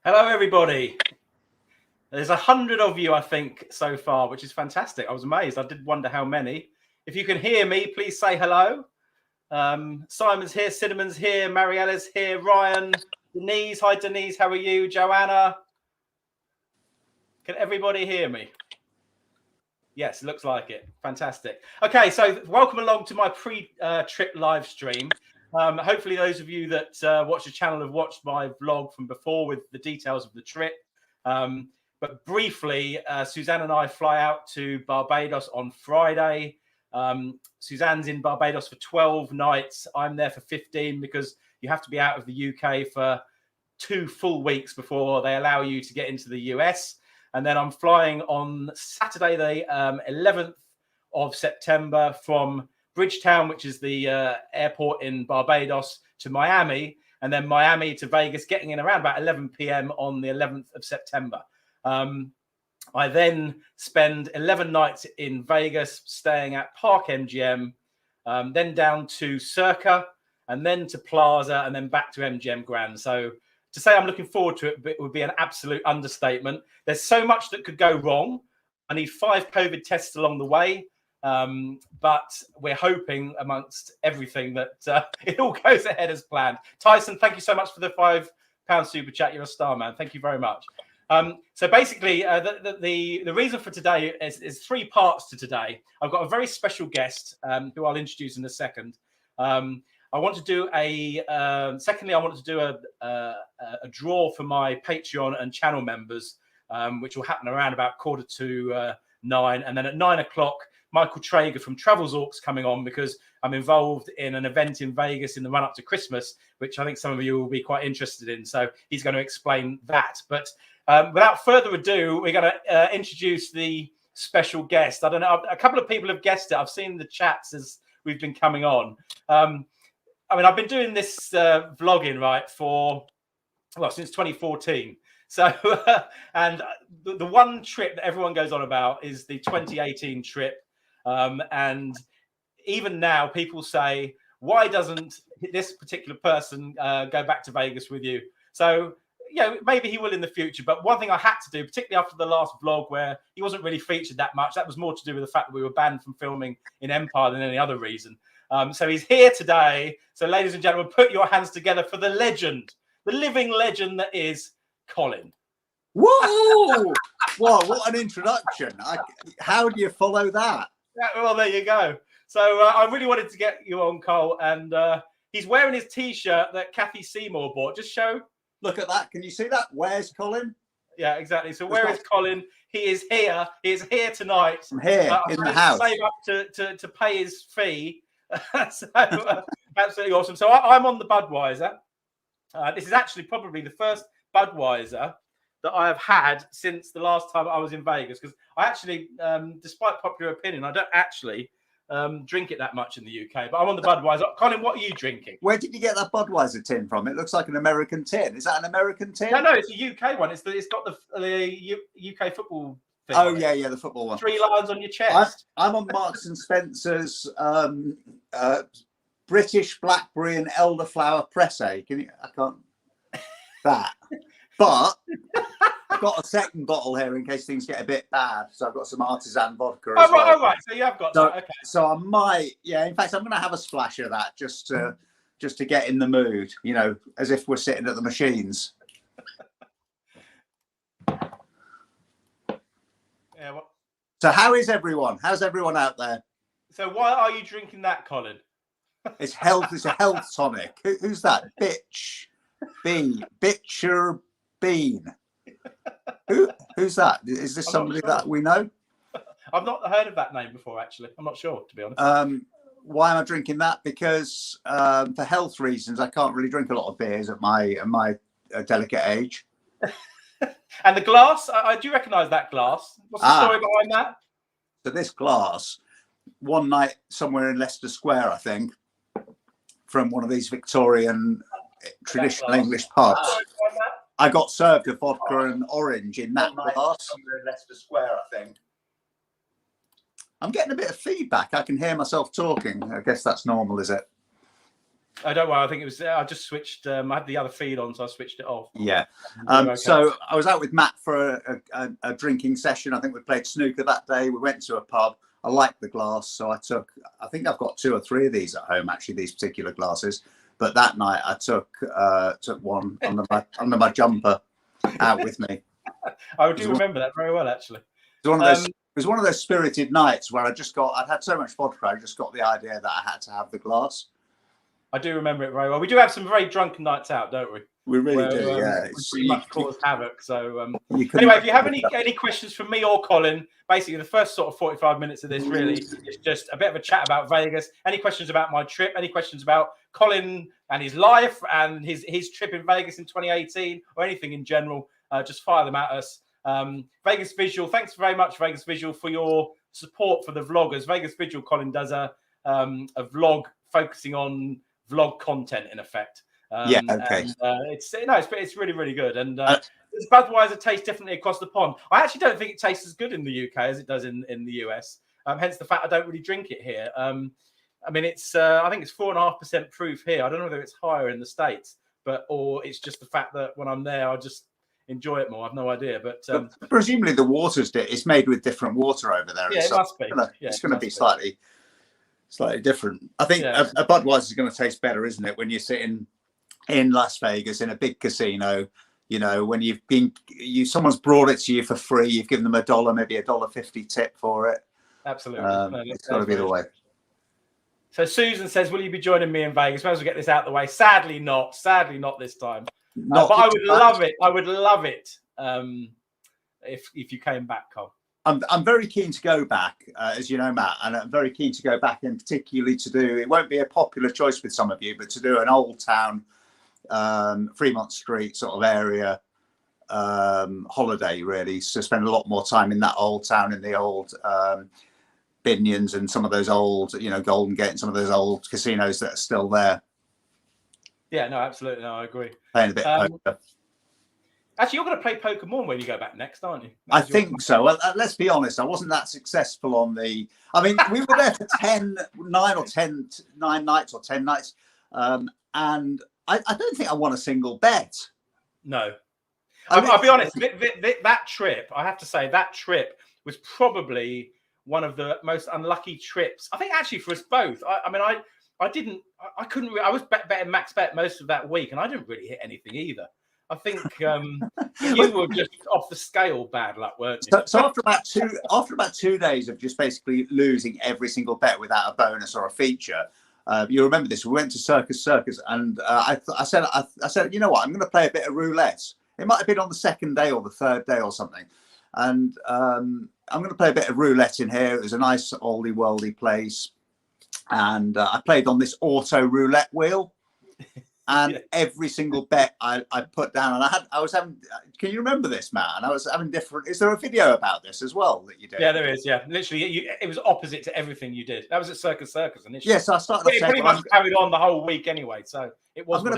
Hello, everybody. There's 100 of you, I think, so far, which is fantastic. I was amazed. I did wonder how many. If you can hear me, please say hello. Simon's here, Cinnamon's here, Mariella's here, Ryan, Denise. Hi, Denise. How are you? Joanna. Can everybody hear me? Yes, looks like it. Fantastic. Okay, so welcome along to my pre-trip live stream. Hopefully those of you that watch the channel have watched my vlog from before with the details of the trip. But briefly, Suzanne and I fly out to Barbados on Friday. Suzanne's in Barbados for 12 nights. I'm there for 15 because you have to be out of the UK for 2 full weeks before they allow you to get into the US. And then I'm flying on Saturday, the 11th of September from Bridgetown, which is the airport in Barbados, to Miami, and then Miami to Vegas, getting in around about 11 p.m. on the 11th of September. I then spend 11 nights in Vegas, staying at Park MGM, then down to Circa, and then to Plaza, and then back to MGM Grand. So to say I'm looking forward to it would be an absolute understatement. There's so much that could go wrong. I need 5 COVID tests along the way. But we're hoping, amongst everything, that it all goes ahead as planned. Tyson, thank you so much for the £5 super chat. You're a star, man. Thank you very much. So basically, the reason for today is 3 parts to today. I've got a very special guest who I'll introduce in a second. I want to do secondly, I want to do a draw for my Patreon and channel members, which will happen around about 8:45, and then at 9 o'clock, Michael Traeger from Zorkfest coming on, because I'm involved in an event in Vegas in the run up to Christmas, which I think some of you will be quite interested in. So he's going to explain that. But without further ado, we're going to introduce the special guest. I don't know, a couple of people have guessed it. I've seen the chats as we've been coming on. I mean, I've been doing this vlogging, right, since 2014. So, and the one trip that everyone goes on about is the 2018 trip. And even now, people say, why doesn't this particular person go back to Vegas with you? So, maybe he will in the future. But one thing I had to do, particularly after the last vlog where he wasn't really featured that much, that was more to do with the fact that we were banned from filming in Empire than any other reason. So he's here today. So ladies and gentlemen, put your hands together for the legend, the living legend that is Colin. Whoa! Whoa, what an introduction. How do you follow that? Yeah, well, there you go. So I really wanted to get you on, Cole. And he's wearing his T-shirt that Kathy Seymour bought. Just show. Look at that. Can you see that? Where's Colin? Yeah, exactly. So where is Colin? He is here. He is here tonight. I'm here in the house. Save up to pay his fee. So absolutely awesome. So I'm on the Budweiser. This is actually probably the first Budweiser that I have had since the last time I was in Vegas, because I actually, despite popular opinion, I don't actually drink it that much in the UK, but I'm on the Budweiser. Colin, what are you drinking? Where did you get that Budweiser tin from? It looks like an American tin. Is that an American tin? No, it's a UK one. It's got the UK football thing. Oh, yeah, the football one. 3 lines on your chest. I'm on Marks and Spencer's British Blackberry and Elderflower Presse. I can't... That. But I've got a second bottle here in case things get a bit bad. So I've got some artisan vodka as well. Right. So you have got that. Okay. So I might, in fact, I'm going to have a splash of that just to get in the mood, as if we're sitting at the machines. Yeah. So how is everyone? How's everyone out there? So why are you drinking that, Colin? It's health. It's a health tonic. Who's that? Bitcher Bean. Who's that? Is this somebody that we know? I've not heard of that name before, actually. I'm not sure, to be honest. Why am I drinking that? Because for health reasons, I can't really drink a lot of beers at my delicate age. And the glass, I do recognise that glass. What's the story behind that? So this glass, one night somewhere in Leicester Square, I think, from one of these Victorian traditional English pubs, I got served a vodka and orange in that glass. Somewhere in Leicester Square, I think. I'm getting a bit of feedback. I can hear myself talking. I guess that's normal, is it? I don't worry. I think it was. I just switched. I had the other feed on, so I switched it off. Yeah. Okay. So I was out with Matt for a drinking session. I think we played snooker that day. We went to a pub. I liked the glass, so I think I've got 2 or 3 of these at home, actually, these particular glasses. But that night I took one under my jumper out with me. I do remember that very well, actually. It was one of those spirited nights where I'd had so much vodka, I just got the idea that I had to have the glass. I do remember it very well. We do have some very drunken nights out, don't we? We really do, yeah. It's pretty much cause havoc. So anyway, if you have any questions from me or Colin, basically the first sort of 45 minutes of this really is just a bit of a chat about Vegas. Any questions about my trip? Any questions about Colin and his life and his trip in Vegas in 2018 or anything in general? Just fire them at us. Vegas Visual, thanks very much, Vegas Visual, for your support for the vloggers. Vegas Visual, Colin does a vlog focusing on vlog content in effect. Okay. And, it's really, really good. And Budweiser tastes differently across the pond. I actually don't think it tastes as good in the UK as it does in the US. Hence the fact I don't really drink it here. I mean, it's I think it's 4.5% proof here. I don't know whether it's higher in the States, or it's just the fact that when I'm there, I just enjoy it more. I've no idea. But presumably the it's made with different water over there. Yeah, it must be. It's going to be slightly different. I think a Budweiser is going to taste better, isn't it, when you're sitting in Las Vegas in a big casino, you know, when someone's brought it to you for free, you've given them $1, maybe $1.50 tip for it. Absolutely. It's got to be the way. So Susan says, will you be joining me in Vegas? Might as well get this out of the way. Sadly not this time. But I would love it. I would love it if you came back, Cole. I'm very keen to go back, as you know, Matt, and I'm very keen to go back, and particularly to do, it won't be a popular choice with some of you, but to do an old town, Fremont Street sort of area holiday, really, to spend a lot more time in that old town, in the old Binions and some of those old, Golden Gate and some of those old casinos that are still there. Yeah, no, absolutely. No, I agree. Playing a bit of poker. Actually, you're going to play poker more when you go back next, aren't you? I think so. Well, let's be honest. I wasn't that successful on the. I mean, we were there for 9 nights or 10 nights, and I don't think I won a single bet. No, I'll be honest. That trip, I have to say, that trip was probably one of the most unlucky trips. I think actually for us both. I couldn't. I was betting max bet most of that week, and I didn't really hit anything either. I think you were just off the scale bad luck, weren't you? So after about 2 days of just basically losing every single bet without a bonus or a feature, you remember this? We went to Circus, and I said, you know what? I'm going to play a bit of roulette. It might have been on the 2nd day or the 3rd day or something, and I'm going to play a bit of roulette in here. It was a nice oldie worldy place, and I played on this auto roulette wheel. And every single bet I put down, and I was having. Can you remember this, Matt? And I was having different. Is there a video about this as well that you did? Yeah, there is. Yeah, literally, it was opposite to everything you did. That was at Circus initially. Yes, so I started. It pretty much carried on the whole week anyway. So it was. I'm going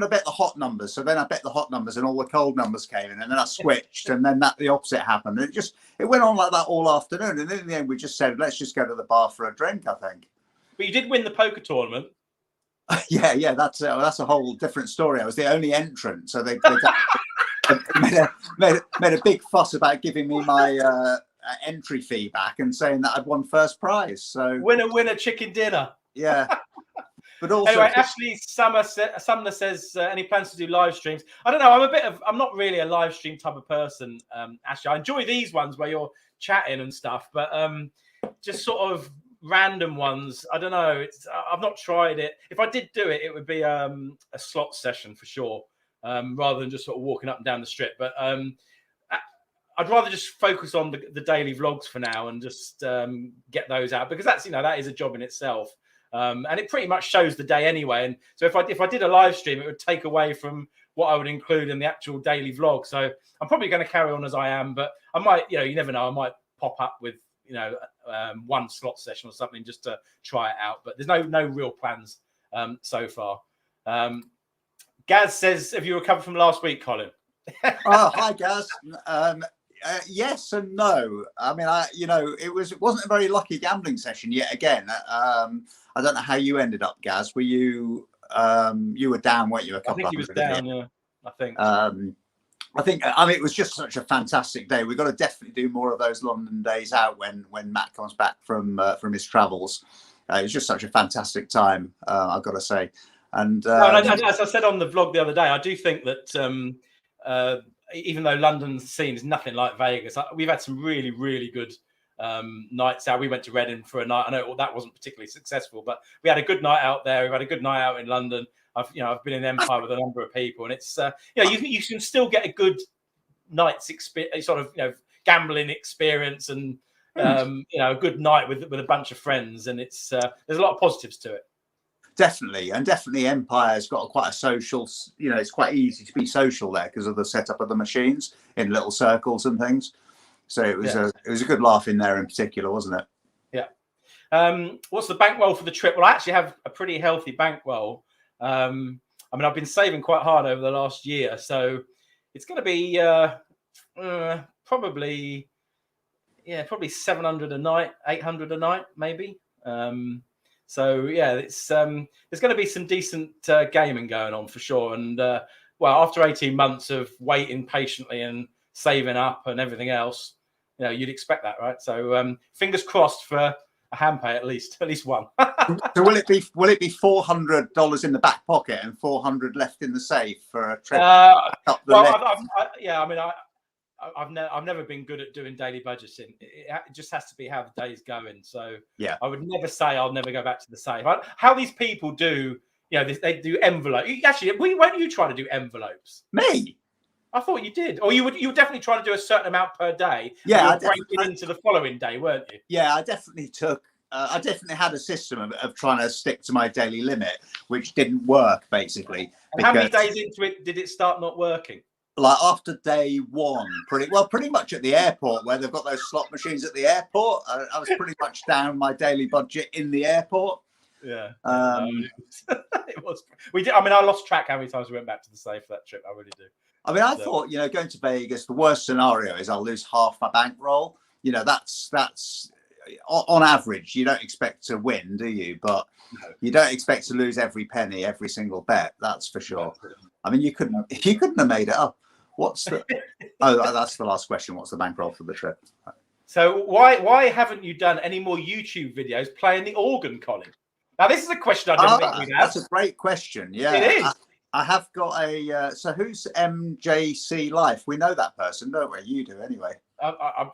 to bet the hot numbers. So then I bet the hot numbers, and all the cold numbers came in, and then I switched, and then the opposite happened. And it went on like that all afternoon, and then in the end we just said, let's just go to the bar for a drink. I think. But you did win the poker tournament. Yeah, that's a whole different story. I was the only entrant, so they made a big fuss about giving me my entry fee back and saying that I'd won first prize. So winner, chicken dinner. Yeah, but also anyway, Ashley Sumner says any plans to do live streams? I don't know. I'm not really a live stream type of person, Ashley. I enjoy these ones where you're chatting and stuff, but just sort of random ones, I don't know. I've not tried it. If I did do it, it would be a slot session for sure, rather than just sort of walking up and down the strip. But I'd rather just focus on the daily vlogs for now and just get those out, because that's that is a job in itself, and it pretty much shows the day anyway. And so if I did a live stream, it would take away from what I would include in the actual daily vlog. So I'm probably going to carry on as I am, but I might, you never know, I might pop up with one slot session or something just to try it out, but there's no real plans so far. Gaz says, have you recovered from last week, Colin? Oh, hi Gaz. Yes and no. I mean, it wasn't a very lucky gambling session yet again. I don't know how you ended up, Gaz. Were you You were down, weren't you? A I couple think of he was hundred. down. Yeah, I think. I mean, it was just such a fantastic day. We've got to definitely do more of those London days out when Matt comes back from his travels. It was just such a fantastic time, I've got to say. And as I said on the vlog the other day, I do think that even though London's scene is nothing like Vegas, we've had some really, really good nights out. We went to Reading for a night. I know that wasn't particularly successful, but we had a good night out there. We've had a good night out in London. I've been in Empire with a number of people, and it's you can still get a good night's experience, sort of gambling experience, and a good night with a bunch of friends, and it's there's a lot of positives to it. Definitely, and definitely Empire's got quite a social. It's quite easy to be social there because of the setup of the machines in little circles and things. So it was a good laugh in there in particular, wasn't it? Yeah. What's the bankroll for the trip? Well, I actually have a pretty healthy bankroll. I mean, I've been saving quite hard over the last year, so it's going to be probably 700 a night, 800 a night, maybe. So yeah, it's there's going to be some decent gaming going on for sure. And after 18 months of waiting patiently and saving up and everything else, you'd expect that, right? So fingers crossed for a hand pay at least one. So will it be $400 in the back pocket and 400 left in the safe for a trip? I've never been good at doing daily budgeting. It just has to be how the day's going. So yeah, I would never say I'll never go back to the safe. How these people do, they do envelopes. Actually, weren't you trying to do envelopes? Me? I thought you did, or you were definitely trying to do a certain amount per day. Yeah, and break it into the following day, weren't you? Yeah, I definitely took. I definitely had a system of trying to stick to my daily limit, which didn't work basically. And how many days into it did it start not working? Like after day one, pretty much at the airport where they've got those slot machines at the airport. I was pretty much down my daily budget in the airport. Yeah, it was. We did. I mean, I lost track how many times we went back to the safe for that trip. I really do. I mean, I thought, going to Vegas, the worst scenario is I'll lose half my bankroll. That's on average. You don't expect to win, do you? But you don't expect to lose every penny, every single bet. That's for sure. I mean, you couldn't have made it up. What's the? Oh, that's the last question. What's the bankroll for the trip? So why haven't you done any more YouTube videos playing the organ, Colin? Now, this is a question I didn't think we'd have. That's a great question. Yeah, it is. I have got a. So who's MJC Life? We know that person, don't we? You do anyway. I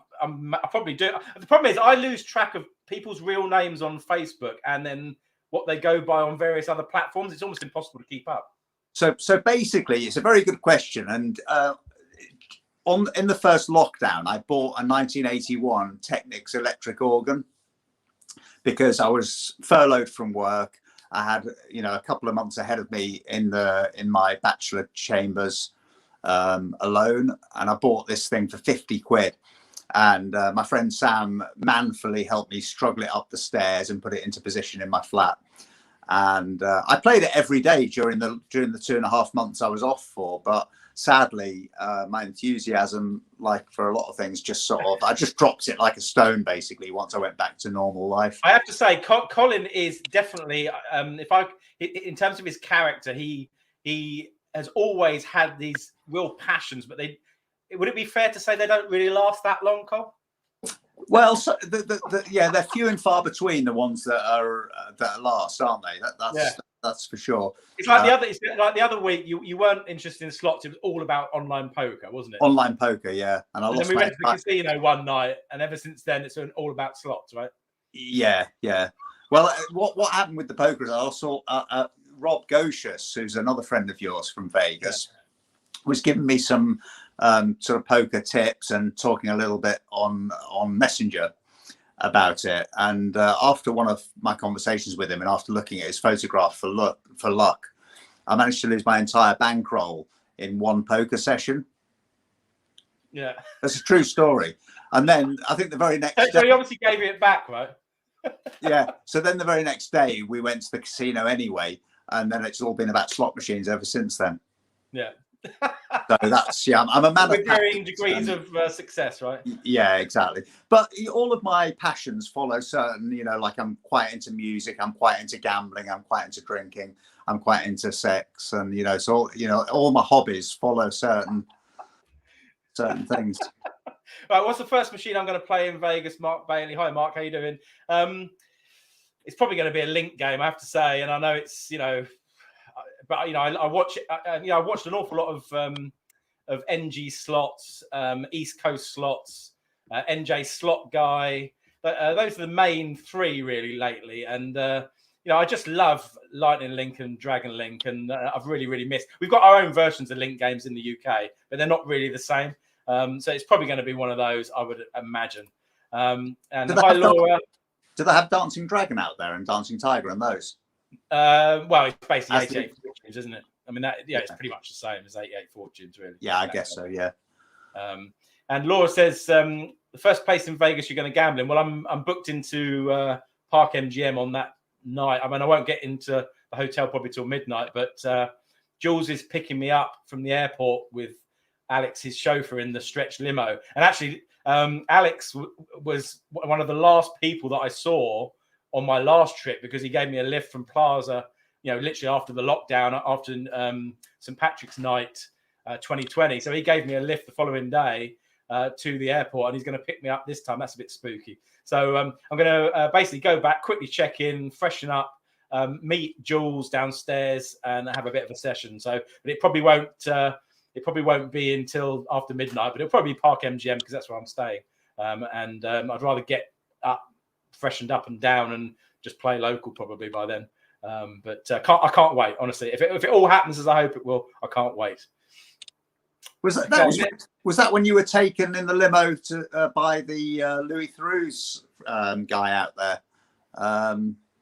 probably do. The problem is I lose track of people's real names on Facebook and then what they go by on various other platforms. It's almost impossible to keep up. So basically, it's a very good question. And in the first lockdown, I bought a 1981 Technics electric organ because I was furloughed from work. I had, a couple of months ahead of me in my bachelor chambers alone, and I bought this thing for 50 quid. And my friend Sam manfully helped me struggle it up the stairs and put it into position in my flat. And I played it every day during the 2.5 months I was off for. But sadly, my enthusiasm, like for a lot of things, I just dropped it like a stone, basically, once I went back to normal life. I have to say, Colin is definitely, in terms of his character, he has always had these real passions, but would it be fair to say they don't really last that long, Col? Well, so they're few and far between the ones that last, aren't they? That's for sure. It's like the other week you weren't interested in slots. It was all about online poker, wasn't it? Online poker, yeah. And then we went to the casino one night, and ever since then it's all about slots, right? Yeah. Well, what happened with the poker is I also Rob Gocius, who's another friend of yours from Vegas, was giving me some sort of poker tips and talking a little bit on Messenger about it. And after one of my conversations with him, and after looking at his photograph for luck, I managed to lose my entire bankroll in one poker session. Yeah, that's a true story. And then I think the very next day, so he obviously gave it back, right? Yeah. So then the very next day we went to the casino anyway, and then it's all been about slot machines ever since then. Yeah. So that's I'm a man with of varying degrees of success, right? Yeah, exactly. But all of my passions follow certain, like I'm quite into music, I'm quite into gambling, I'm quite into drinking. I'm quite into sex, and so all my hobbies follow certain things. Right, what's the first machine I'm going to play in Vegas? Mark Bailey. Hi, Mark. How you doing? It's probably going to be a link game, I have to say, and I know it's but I watch it. I watched an awful lot of NG slots, East Coast slots, NJ slot guy. Those are the main three really lately, and I just love Lightning Link and Dragon Link, and I've really missed. We've got our own versions of link games in the UK, but they're not really the same. So it's probably going to be one of those, I would imagine. And hi, Laura. Do they have Dancing Dragon out there and Dancing Tiger and those? Well, it's basically 88 Fortunes, isn't it? I mean, it's pretty much the same as 88 Fortunes, really. Yeah, I guess so. Yeah. And Laura says the first place in Vegas you're going to gamble in. Well, I'm booked into Park MGM on that night. I mean, I won't get into the hotel probably till midnight, but Jules is picking me up from the airport with Alex, his chauffeur, in the stretch limo. And actually, Alex was one of the last people that I saw on my last trip, because he gave me a lift from Plaza, literally after the lockdown, after St. Patrick's Night 2020. So he gave me a lift the following day to the airport, and he's going to pick me up this time. That's a bit spooky. So I'm going to basically go back, quickly check in, freshen up, meet Jules downstairs, and have a bit of a session. So, but it probably won't be until after midnight, but it'll probably be Park MGM because that's where I'm staying. And I'd rather get up, freshened up and down, and just play local probably by then. But I can't wait, honestly. If it all happens as I hope it will, I can't wait. Was that when you were taken in the limo to by the Louis Theroux guy out there?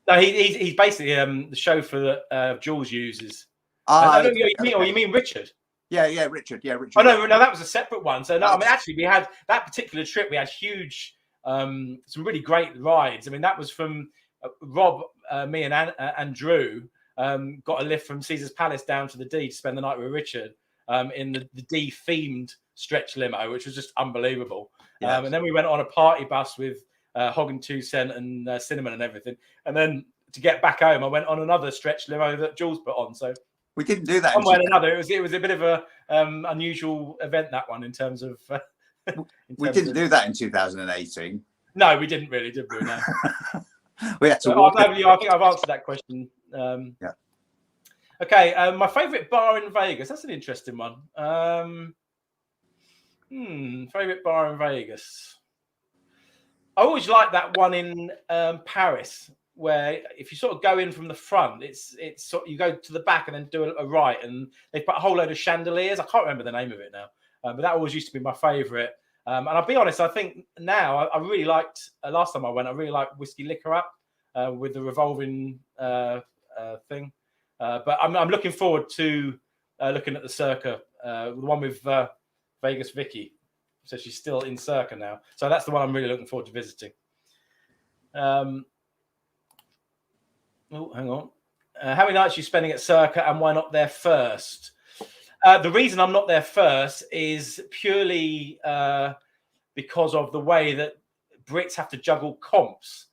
No, he's basically the chauffeur that Jules uses. You mean Richard? Yeah, Richard. Yeah, Richard. Oh no, that was a separate one. So no, I mean, actually, we had that particular trip. We had huge, some really great rides. I mean, that was from Rob, me, and Drew got a lift from Caesar's Palace down to the D to spend the night with Richard in the D themed stretch limo, which was just unbelievable. Yes. And then we went on a party bus with Hog and 2 Cent and Cinnamon and everything. And then to get back home, I went on another stretch limo that Jules put on. So. We didn't do that. One way or another, it was a bit of a unusual event, that one, in terms of. We didn't do that in 2018. No, we didn't really, did we? No. We had to. I think I've answered that question. Yeah. Okay, my favourite bar in Vegas. That's an interesting one. Favourite bar in Vegas. I always like that one in Paris, where if you sort of go in from the front, it's sort of, you go to the back and then do a right, and they put a whole load of chandeliers. I can't remember the name of it now, but that always used to be my favourite. And I'll be honest, I think now I really liked. Last time I went, I really liked Whiskey Liquor Up with the revolving thing. But I'm looking forward to looking at the Circa, the one with Vegas Vicky. So she's still in Circa now. So that's the one I'm really looking forward to visiting. Oh, hang on. How many nights are you spending at Circa, and why not there first? The reason I'm not there first is purely because of the way that Brits have to juggle comps.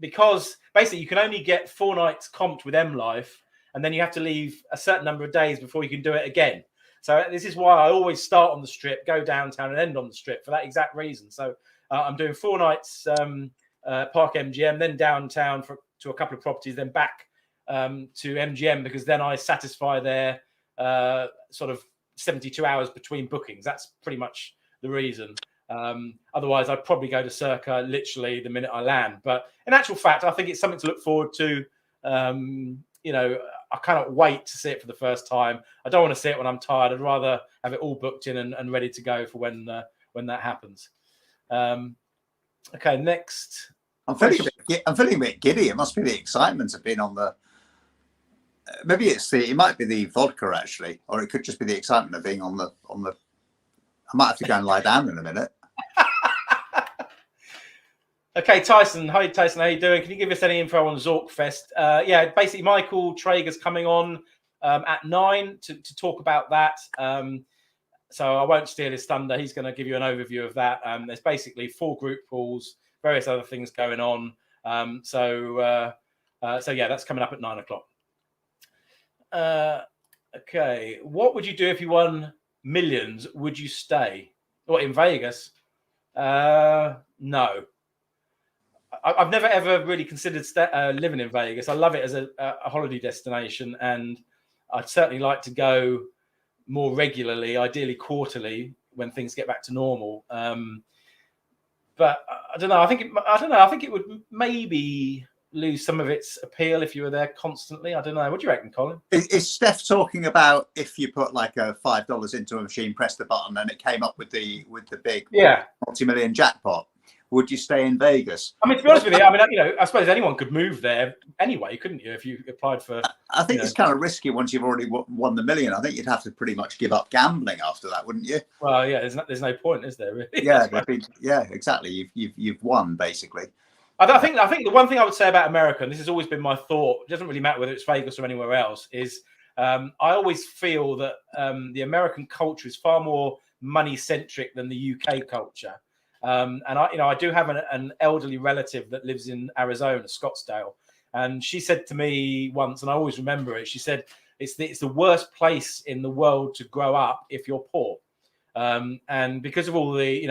Because basically you can only get 4 nights comped with M Life, and then you have to leave a certain number of days before you can do it again. So this is why I always start on the Strip, go downtown, and end on the Strip for that exact reason. So I'm doing 4 nights Park MGM, then downtown to a couple of properties, then back to MGM, because then I satisfy their sort of 72 hours between bookings. That's pretty much the reason. Otherwise, I'd probably go to Circa literally the minute I land. But in actual fact, I think it's something to look forward to. I cannot wait to see it for the first time. I don't want to see it when I'm tired. I'd rather have it all booked in and ready to go for when that happens. Okay, next. I'm feeling a bit giddy. It must be the excitement of being on the. Maybe it might be the vodka actually, or it could just be the excitement of being on the. I might have to go and lie down in a minute. Okay, Tyson. Hi, Tyson. How you doing? Can you give us any info on Zorkfest? Yeah, basically, Michael Traeger's coming on at 9 to talk about that. So I won't steal his thunder. He's going to give you an overview of that. There's basically 4 group pools, various other things going on. So yeah, that's coming up at 9 o'clock. Okay, what would you do if you won millions? Would you stay? What, in Vegas? No. I've never ever really considered living in Vegas. I love it as a holiday destination, and I'd certainly like to go more regularly, ideally quarterly, when things get back to normal. But I don't know. I think it would maybe lose some of its appeal if you were there constantly. I don't know. What do you reckon, Colin? Is Steph talking about if you put like a $5 into a machine, press the button, and it came up with the big multi-million jackpot? Would you stay in Vegas? I mean, to be honest with you, I mean, I suppose anyone could move there anyway, couldn't you? If you applied for, I think it's kind of risky once you've already won the million. I think you'd have to pretty much give up gambling after that, wouldn't you? Well, yeah, there's no point, is there? Really? Yeah, exactly. You've won basically. I think the one thing I would say about America, and this has always been my thought, it doesn't really matter whether it's Vegas or anywhere else, is I always feel that the American culture is far more money centric than the UK culture. And I do have an elderly relative that lives in Arizona, Scottsdale, and she said to me once, and I always remember it. She said it's the worst place in the world to grow up if you're poor, and because of all the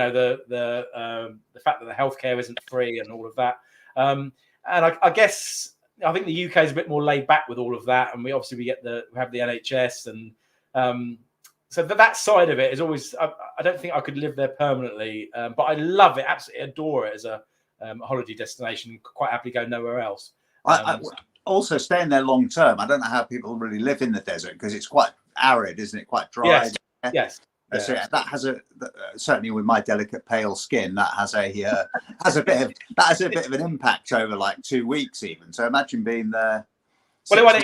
the fact that the healthcare isn't free and all of that. And I guess I think the UK is a bit more laid back with all of that, and we have the NHS and. So that side of it is always. I don't think I could live there permanently, but I love it, absolutely adore it as a holiday destination. Quite happily go nowhere else. I also staying there long term. I don't know how people really live in the desert because it's quite arid, isn't it? Quite dry. Yes. So that has certainly with my delicate pale skin, that has a bit of an impact over like 2 weeks even. So imagine being there. Well, and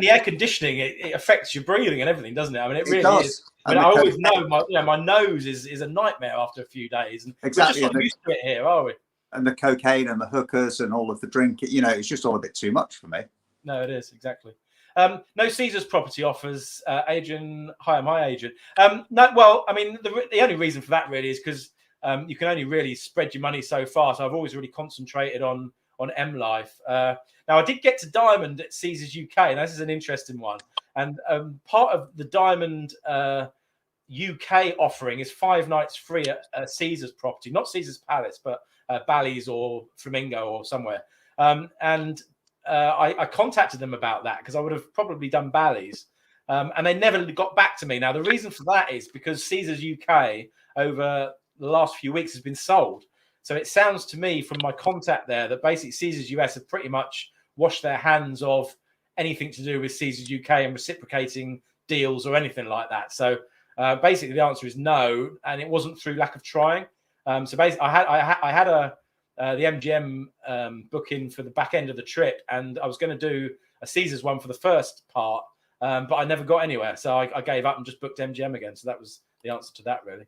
the air conditioning, it affects your breathing and everything, doesn't it? I mean, it really is. I mean, I always know my nose is a nightmare after a few days. And exactly. We're just not used to it here, are we? And the cocaine and the hookers and all of the drinking, it's just all a bit too much for me. No, it is, exactly. No Caesars property offers. Adrian, hi Adrian. No, well, I mean, the only reason for that really is because you can only really spread your money so far. So I've always really concentrated on M Life. Now I did get to Diamond at Caesars UK, and this is an interesting one. And part of the Diamond UK offering is 5 nights free at Caesars property, not Caesars Palace, but Bally's or Flamingo or somewhere. And I contacted them about that because I would have probably done Bally's, and they never got back to me. Now the reason for that is because Caesars UK over the last few weeks has been sold. So it sounds to me from my contact there that basically Caesars US have pretty much washed their hands of anything to do with Caesars UK and reciprocating deals or anything like that. So basically the answer is no, and it wasn't through lack of trying. So basically I had the MGM booking for the back end of the trip, and I was going to do a Caesars one for the first part, but I never got anywhere. So I gave up and just booked MGM again. So that was the answer to that really.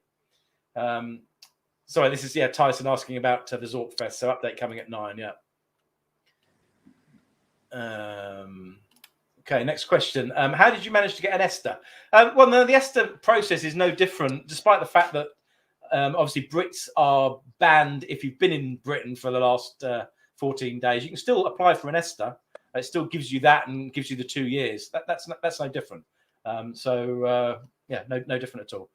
Sorry, this is Tyson asking about the Zorkfest. So update coming at 9. Yeah. Okay, next question. How did you manage to get an ESTHER? Well, no, the ESTHER process is no different, despite the fact that obviously Brits are banned. If you've been in Britain for the last 14 days, you can still apply for an ESTHER. It still gives you that and gives you the 2 years. That's no different. No different at all.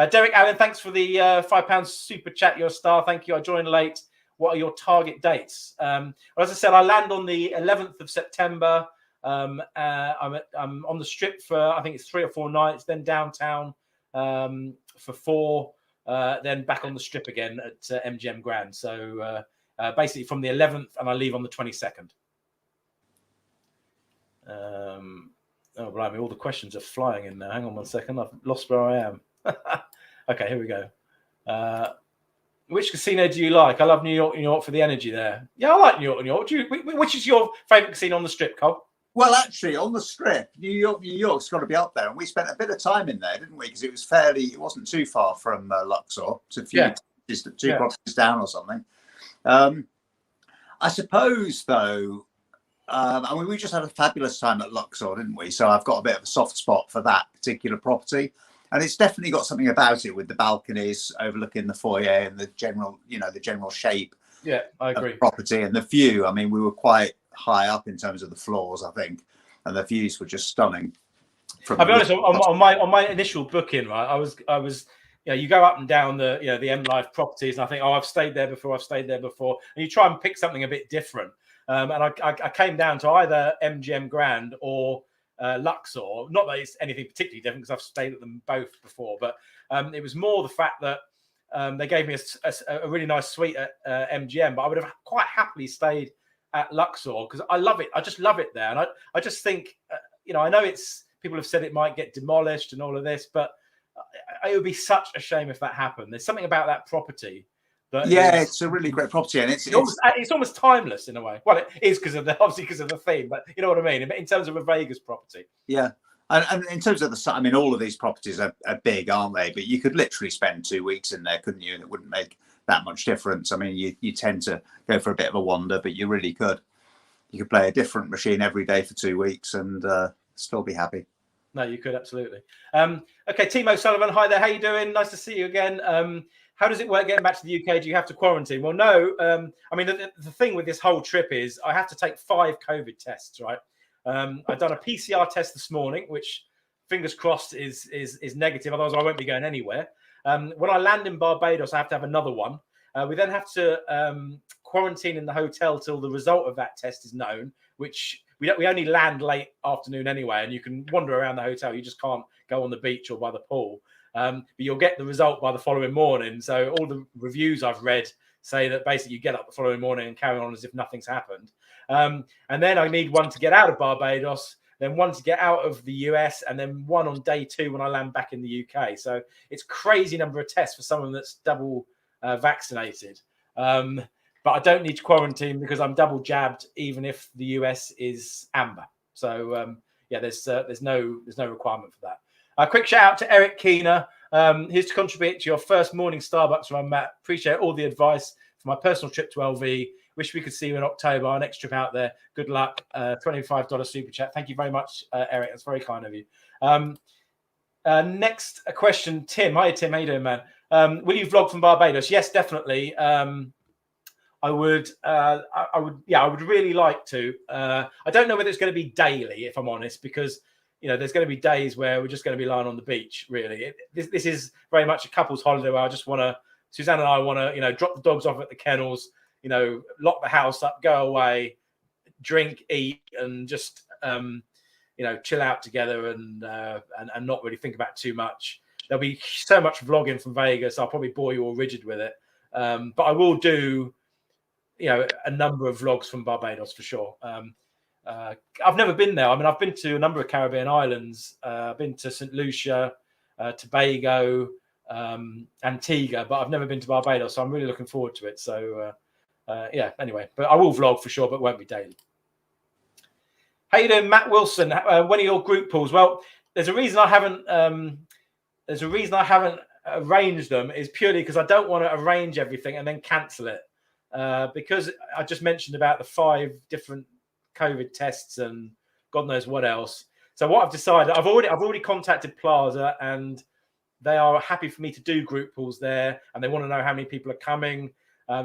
Derek Allen, thanks for the £5 super chat. You're a star. Thank you. I joined late. What are your target dates? Well, as I said, I land on the 11th of September. I'm on the Strip for I think it's 3 or 4 nights. Then downtown for 4. Then back on the Strip again at MGM Grand. So basically from the 11th, and I leave on the 22nd. Oh, blimey, all the questions are flying in now. Hang on 1 second. I've lost where I am. Okay, here we go. Which casino do you like? I love New York for the energy there. Yeah, I like New York. Which is your favourite casino on the Strip, Cole? Well, actually, on the Strip, New York's got to be up there, and we spent a bit of time in there, didn't we? Because it wasn't too far from Luxor. It's a few, just 2 properties down or something. I suppose, though, I mean, we just had a fabulous time at Luxor, didn't we? So I've got a bit of a soft spot for that particular property. And it's definitely got something about it with the balconies overlooking the foyer and the general shape. Yeah, I agree. Of the property and the view. I mean, we were quite high up in terms of the floors, I think. and the views were just stunning. I'll be honest, on my initial booking, right, I was, you know, you go up and down the, you know, the M Life properties, and I think, oh, I've stayed there before, and you try and pick something a bit different. And I came down to either MGM Grand or Luxor. Not that it's anything particularly different, because I've stayed at them both before, but it was more the fact that they gave me a really nice suite at MGM, but I would have quite happily stayed at Luxor because I love it. I just love it there, and I just think, you know, I know people have said it might get demolished and all of this, but it would be such a shame if that happened. There's something about that property. It's a really great property, and it's almost timeless in a way. Well, it is obviously because of the theme, but you know what I mean. In terms of a Vegas property, yeah, and in terms of I mean, all of these properties are big, aren't they? But you could literally spend 2 weeks in there, couldn't you? And it wouldn't make that much difference. I mean, you tend to go for a bit of a wander, but you really could. You could play a different machine every day for 2 weeks and still be happy. No, you could absolutely. Okay, Timo Sullivan, hi there. How you doing? Nice to see you again. How does it work getting back to the UK? Do you have to quarantine? Well, no. I mean, the thing with this whole trip is I have to take 5 COVID tests, right? I've done a PCR test this morning, which fingers crossed is negative. Otherwise, I won't be going anywhere. When I land in Barbados, I have to have another one. We then have to quarantine in the hotel till the result of that test is known, which we only land late afternoon anyway, and you can wander around the hotel. You just can't go on the beach or by the pool. But you'll get the result by the following morning. So all the reviews I've read say that basically you get up the following morning and carry on as if nothing's happened. And then I need one to get out of Barbados, then one to get out of the US, and then one on day 2 when I land back in the UK. So it's crazy number of tests for someone that's double vaccinated. But I don't need to quarantine because I'm double jabbed, even if the US is amber. So yeah, there's no requirement for that. A quick shout out to Eric Keener. Here's to contribute to your first morning Starbucks run, Matt. Appreciate all the advice for my personal trip to LV. Wish we could see you in October. Our next trip out there. Good luck. $25 super chat. Thank you very much, Eric. That's very kind of you. Next question, Tim. Hi, Tim. How you doing, man? Will you vlog from Barbados? Yes, definitely. I would really like to. I don't know whether it's going to be daily, if I'm honest, because you know there's going to be days where we're just going to be lying on the beach. Really, this is very much a couple's holiday where I just want to. Suzanne and I want to, you know, drop the dogs off at the kennels, you know, lock the house up, go away, drink, eat, and just you know, chill out together and not really think about too much. There'll be so much vlogging from Vegas. I'll probably bore you all rigid with it, but I will do, you know, a number of vlogs from Barbados for sure. I've never been there. I mean, I've been to a number of Caribbean islands. I've been to St. Lucia, Tobago, Antigua, but I've never been to Barbados. So I'm really looking forward to it. So yeah, anyway, but I will vlog for sure, but it won't be daily. How you doing, Matt Wilson? When are your group pools? Well, there's a reason I haven't. Arranged them is purely because I don't want to arrange everything and then cancel it. Because I just mentioned about the 5 different COVID tests and God knows what else. So what I've decided, I've already contacted Plaza and they are happy for me to do group pools there, and they want to know how many people are coming.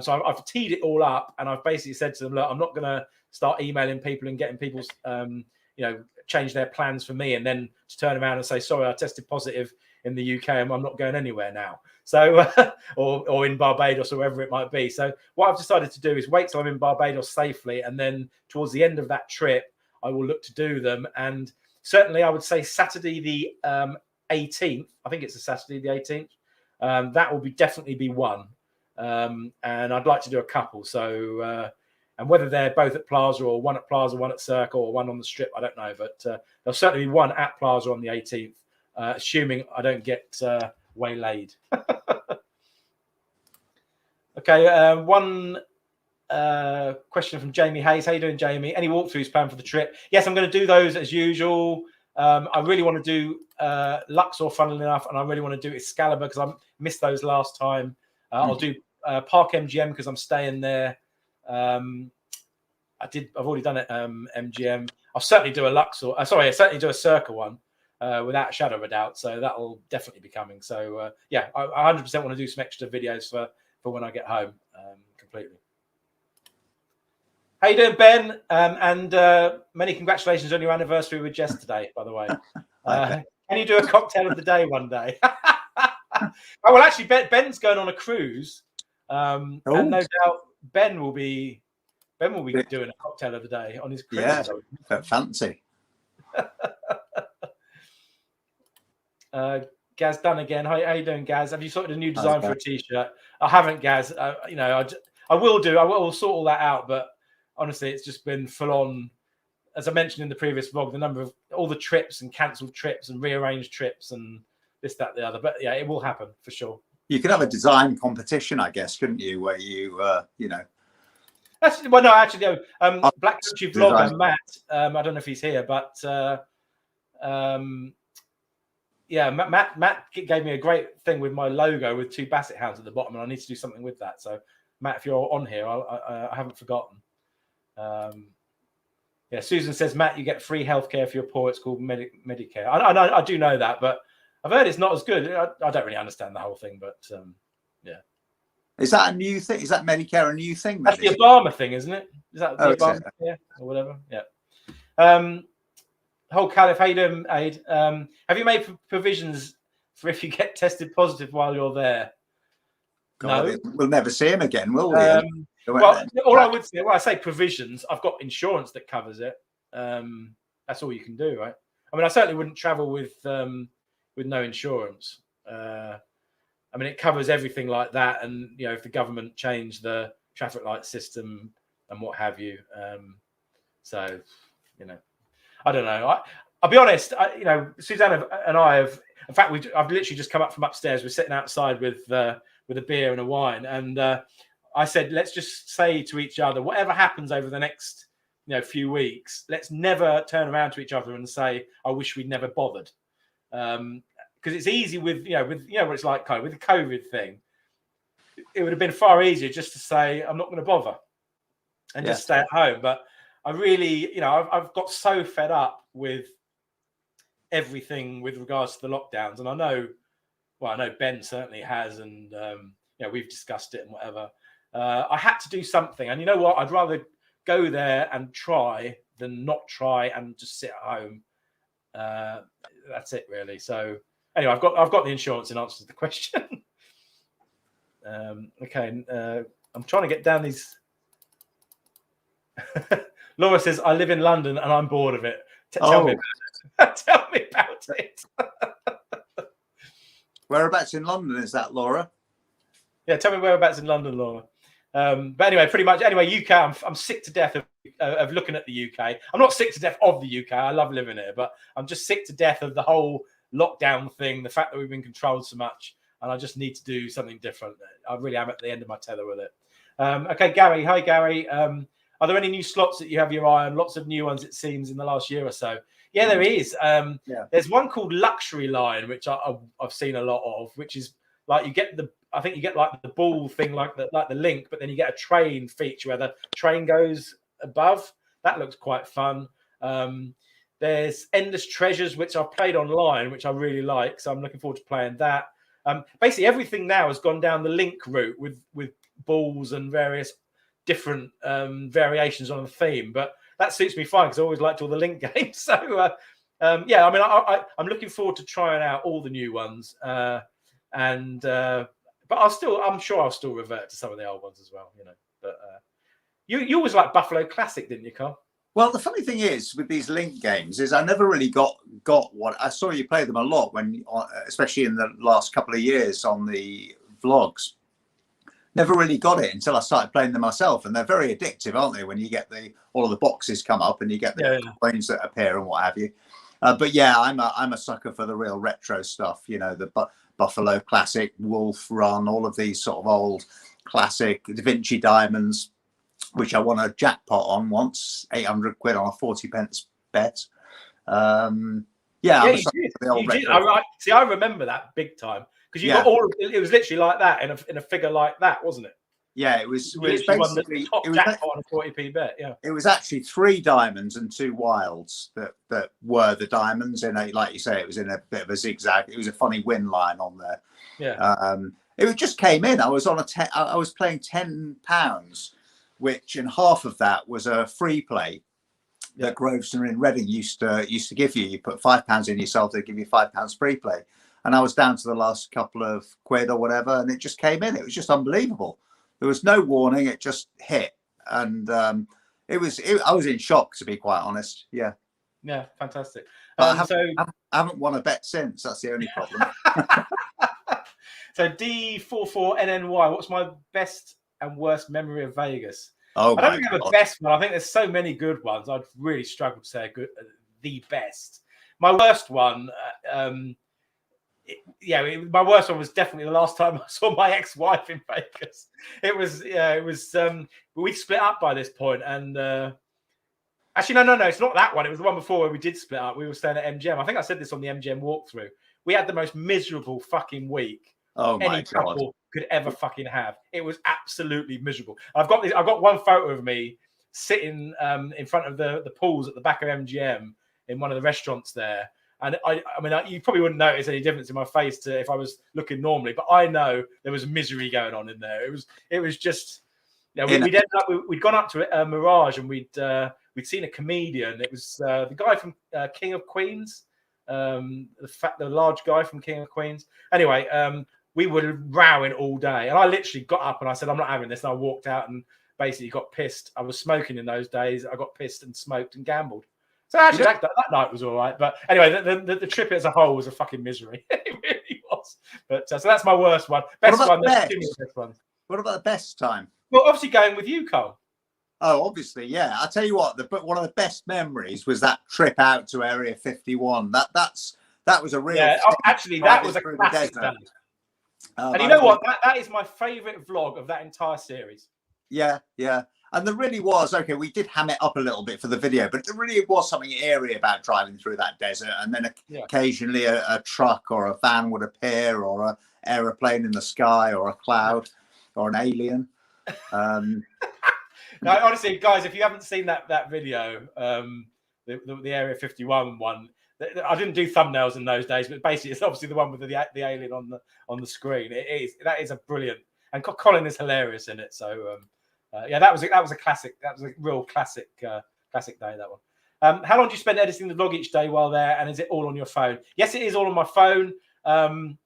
So I've teed it all up, and I've basically said to them, look, I'm not going to start emailing people and getting people's, you know, change their plans for me, and then to turn around and say, sorry, I tested positive in the UK and I'm not going anywhere now. So, or in Barbados or wherever it might be. So what I've decided to do is wait till I'm in Barbados safely, and then towards the end of that trip, I will look to do them. And certainly I would say Saturday the 18th, I think it's a Saturday the 18th, that will definitely be one. And I'd like to do a couple. So, and whether they're both at Plaza or one at Plaza, one at Circa, or one on the Strip, I don't know. But there'll certainly be one at Plaza on the 18th, assuming I don't get waylaid. Okay, one question from Jamie Hayes. How you doing, Jamie? Any walkthroughs planned for the trip? Yes, I'm going to do those as usual. I really want to do Luxor, funnily enough, and I really want to do Excalibur because I missed those last time. I'll do Park MGM because I'm staying there. I've already done it MGM. I'll certainly do a Luxor. I'll certainly do a Circa one without a shadow of a doubt. So that will definitely be coming. So yeah, I 100% want to do some extra videos for when I get home completely. How you doing, Ben? And many congratulations on your anniversary with Jess today, by the way. Can you do a cocktail of the day one day? Oh, well, actually, Ben's going on a cruise, and no doubt Ben will be doing a cocktail of the day on his cruise. Yeah, fancy. Gaz done again. How you doing, Gaz? Have you sorted a new design for a t-shirt? I haven't, Gaz. You know, I will do. I will sort all that out. But honestly, it's just been full on. As I mentioned in the previous vlog, the number of all the trips and cancelled trips and rearranged trips and this, that, the other. But yeah, it will happen for sure. You could have a design competition, I guess, couldn't you? Where you, you know. Actually, well, no, actually, no. Black Country vlogger Matt. I don't know if he's here, but yeah, Matt gave me a great thing with my logo with 2 basset hounds at the bottom, and I need to do something with that. So, Matt, if you're on here, I haven't forgotten. Yeah, Susan says, Matt, you get free healthcare for your poor. It's called Medicare. I do know that, but I've heard it's not as good. I don't really understand the whole thing, but yeah. Is that a new thing? Is that Medicare a new thing? That's the Obama thing, isn't it? Is that the Obama thing? Yeah, or whatever? Yeah. Whole Caliph, how you doing, Aid? Have you made provisions for if you get tested positive while you're there? God, no. We'll never see him again, will we? Well, all I would say, I say provisions. I've got insurance that covers it. That's all you can do, right? I mean, I certainly wouldn't travel with no insurance. I mean, it covers everything like that, and you know, if the government changed the traffic light system and what have you, so you know, I don't know. I'll be honest. You know, Susanna and I have. In fact, I've literally just come up from upstairs. We're sitting outside with a beer and a wine, and I said, let's just say to each other, whatever happens over the next few weeks, let's never turn around to each other and say, I wish we'd never bothered. Because it's easy with what it's like with the COVID thing. It would have been far easier just to say, I'm not going to bother and just stay at home. But I really, I've got so fed up with everything with regards to the lockdowns. And I know Ben certainly has, and we've discussed it and whatever. I had to do something, and you know what? I'd rather go there and try than not try and just sit at home. That's it, really. So anyway, I've got the insurance in answer to the question. Okay, I'm trying to get down these. Laura says, I live in London and I'm bored of it. Tell me about it. Tell me about it. Whereabouts in London is that, Laura? Yeah, tell me whereabouts in London, Laura. But anyway, pretty much. Anyway, UK. I'm sick to death of looking at the UK. I'm not sick to death of the UK. I love living here, but I'm just sick to death of the whole lockdown thing. The fact that we've been controlled so much, and I just need to do something different. I really am at the end of my tether with it. Okay, Gary. Hi, Gary. Are there any new slots that you have your eye on? Lots of new ones, it seems, in the last year or so. Yeah, there is. There's one called Luxury Line, which I've seen a lot of, which is like you get like the ball thing, like the link, but then you get a train feature where the train goes above. That looks quite fun. There's Endless Treasures, which I've played online, which I really like. So I'm looking forward to playing that. Basically, everything now has gone down the link route with balls and various different variations on the theme. But that suits me fine because I always liked all the link games. So yeah, I mean, I'm looking forward to trying out all the new ones. But I'm sure I'll still revert to some of the old ones as well, But you always liked Buffalo Classic, didn't you, Carl? Well, the funny thing is with these link games is I never really got what I saw you play them a lot when, especially in the last couple of years on the vlogs. Never really got it until I started playing them myself, and they're very addictive, aren't they? When you get all of the boxes come up and you get the coins that appear and what have you. But yeah, I'm a sucker for the real retro stuff. The Buffalo Classic, Wolf Run, all of these sort of old classic Vinci Diamonds, which I won a jackpot on once, 800 quid on a 40p bet. Yeah, you did. See, I remember that big time because you got it was literally like that in a figure like that, wasn't it? Yeah, it was basically top jackpot on a 40p bet. Yeah, it was actually 3 diamonds and 2 wilds that were the diamonds in a, like you say, it was in a bit of a zigzag. It was a funny win line on there. Yeah. It just came in. I was on I was playing £10 which in half of that was a free play that Grosvenor in Reading used to give you. You put £5 in yourself, they give you £5 free play. And I was down to the last couple of quid or whatever, and it just came in. It was just unbelievable. There was no warning; it just hit, and I was in shock, to be quite honest. Yeah. Yeah, fantastic. I haven't won a bet since. That's the only problem. So D44NNY. What's my best and worst memory of Vegas? Oh, I don't think I have a best one. I think there's so many good ones. I'd really struggle to say the best. My worst one. My worst one was definitely the last time I saw my ex-wife in Vegas. It was we split up by this point, and actually no, it's not that one. It was the one before where we did split up. We were staying at MGM. I think I said this on the MGM walkthrough. We had the most miserable fucking week any couple could ever fucking have. It was absolutely miserable. I've got one photo of me sitting in front of the pools at the back of MGM in one of the restaurants there. And I mean, you probably wouldn't notice any difference in my face to if I was looking normally, but I know there was misery going on in there. It was just, we'd ended up, we'd gone up to Mirage, and we'd seen a comedian. It was the guy from King of Queens, the large guy from King of Queens. Anyway, we were rowing all day, and I literally got up and I said, "I'm not having this." And I walked out and basically got pissed. I was smoking in those days. I got pissed and smoked and gambled. So actually, that night was all right. But anyway, the trip as a whole was a fucking misery. It really was. But so that's my worst one. Best one. What about the best time? Well, obviously going with you, Cole. Oh, obviously, yeah. I'll tell you what. One of the best memories was that trip out to Area 51. That was a real. Yeah, actually, that was a classic day. And you know what? That is my favourite vlog of that entire series. Yeah. And there really was, we did ham it up a little bit for the video, but there really was something eerie about driving through that desert. And then occasionally a truck or a van would appear, or an aeroplane in the sky, or a cloud, or an alien. No, honestly, guys, if you haven't seen that video, the Area 51 one, I didn't do thumbnails in those days, but basically it's obviously the one with the alien on the screen. That is a brilliant, and Colin is hilarious in it. So that was a classic. That was a real classic day. That one. How long do you spend editing the vlog each day while there? And is it all on your phone? Yes, it is all on my phone. And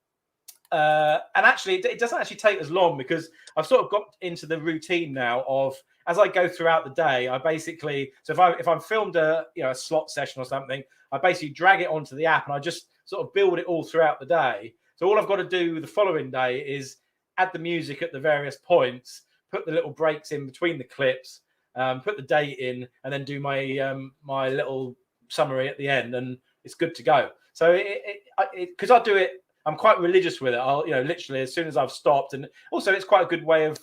actually, it doesn't actually take as long, because I've sort of got into the routine now of, as I go throughout the day, I basically, so if I'm filmed a slot session or something, I basically drag it onto the app and I just sort of build it all throughout the day. So all I've got to do the following day is add the music at the various points, put the little breaks in between the clips, put the date in, and then do my my little summary at the end, and it's good to go. So because I do it, I'm quite religious with it. I'll literally as soon as I've stopped, and also it's quite a good way of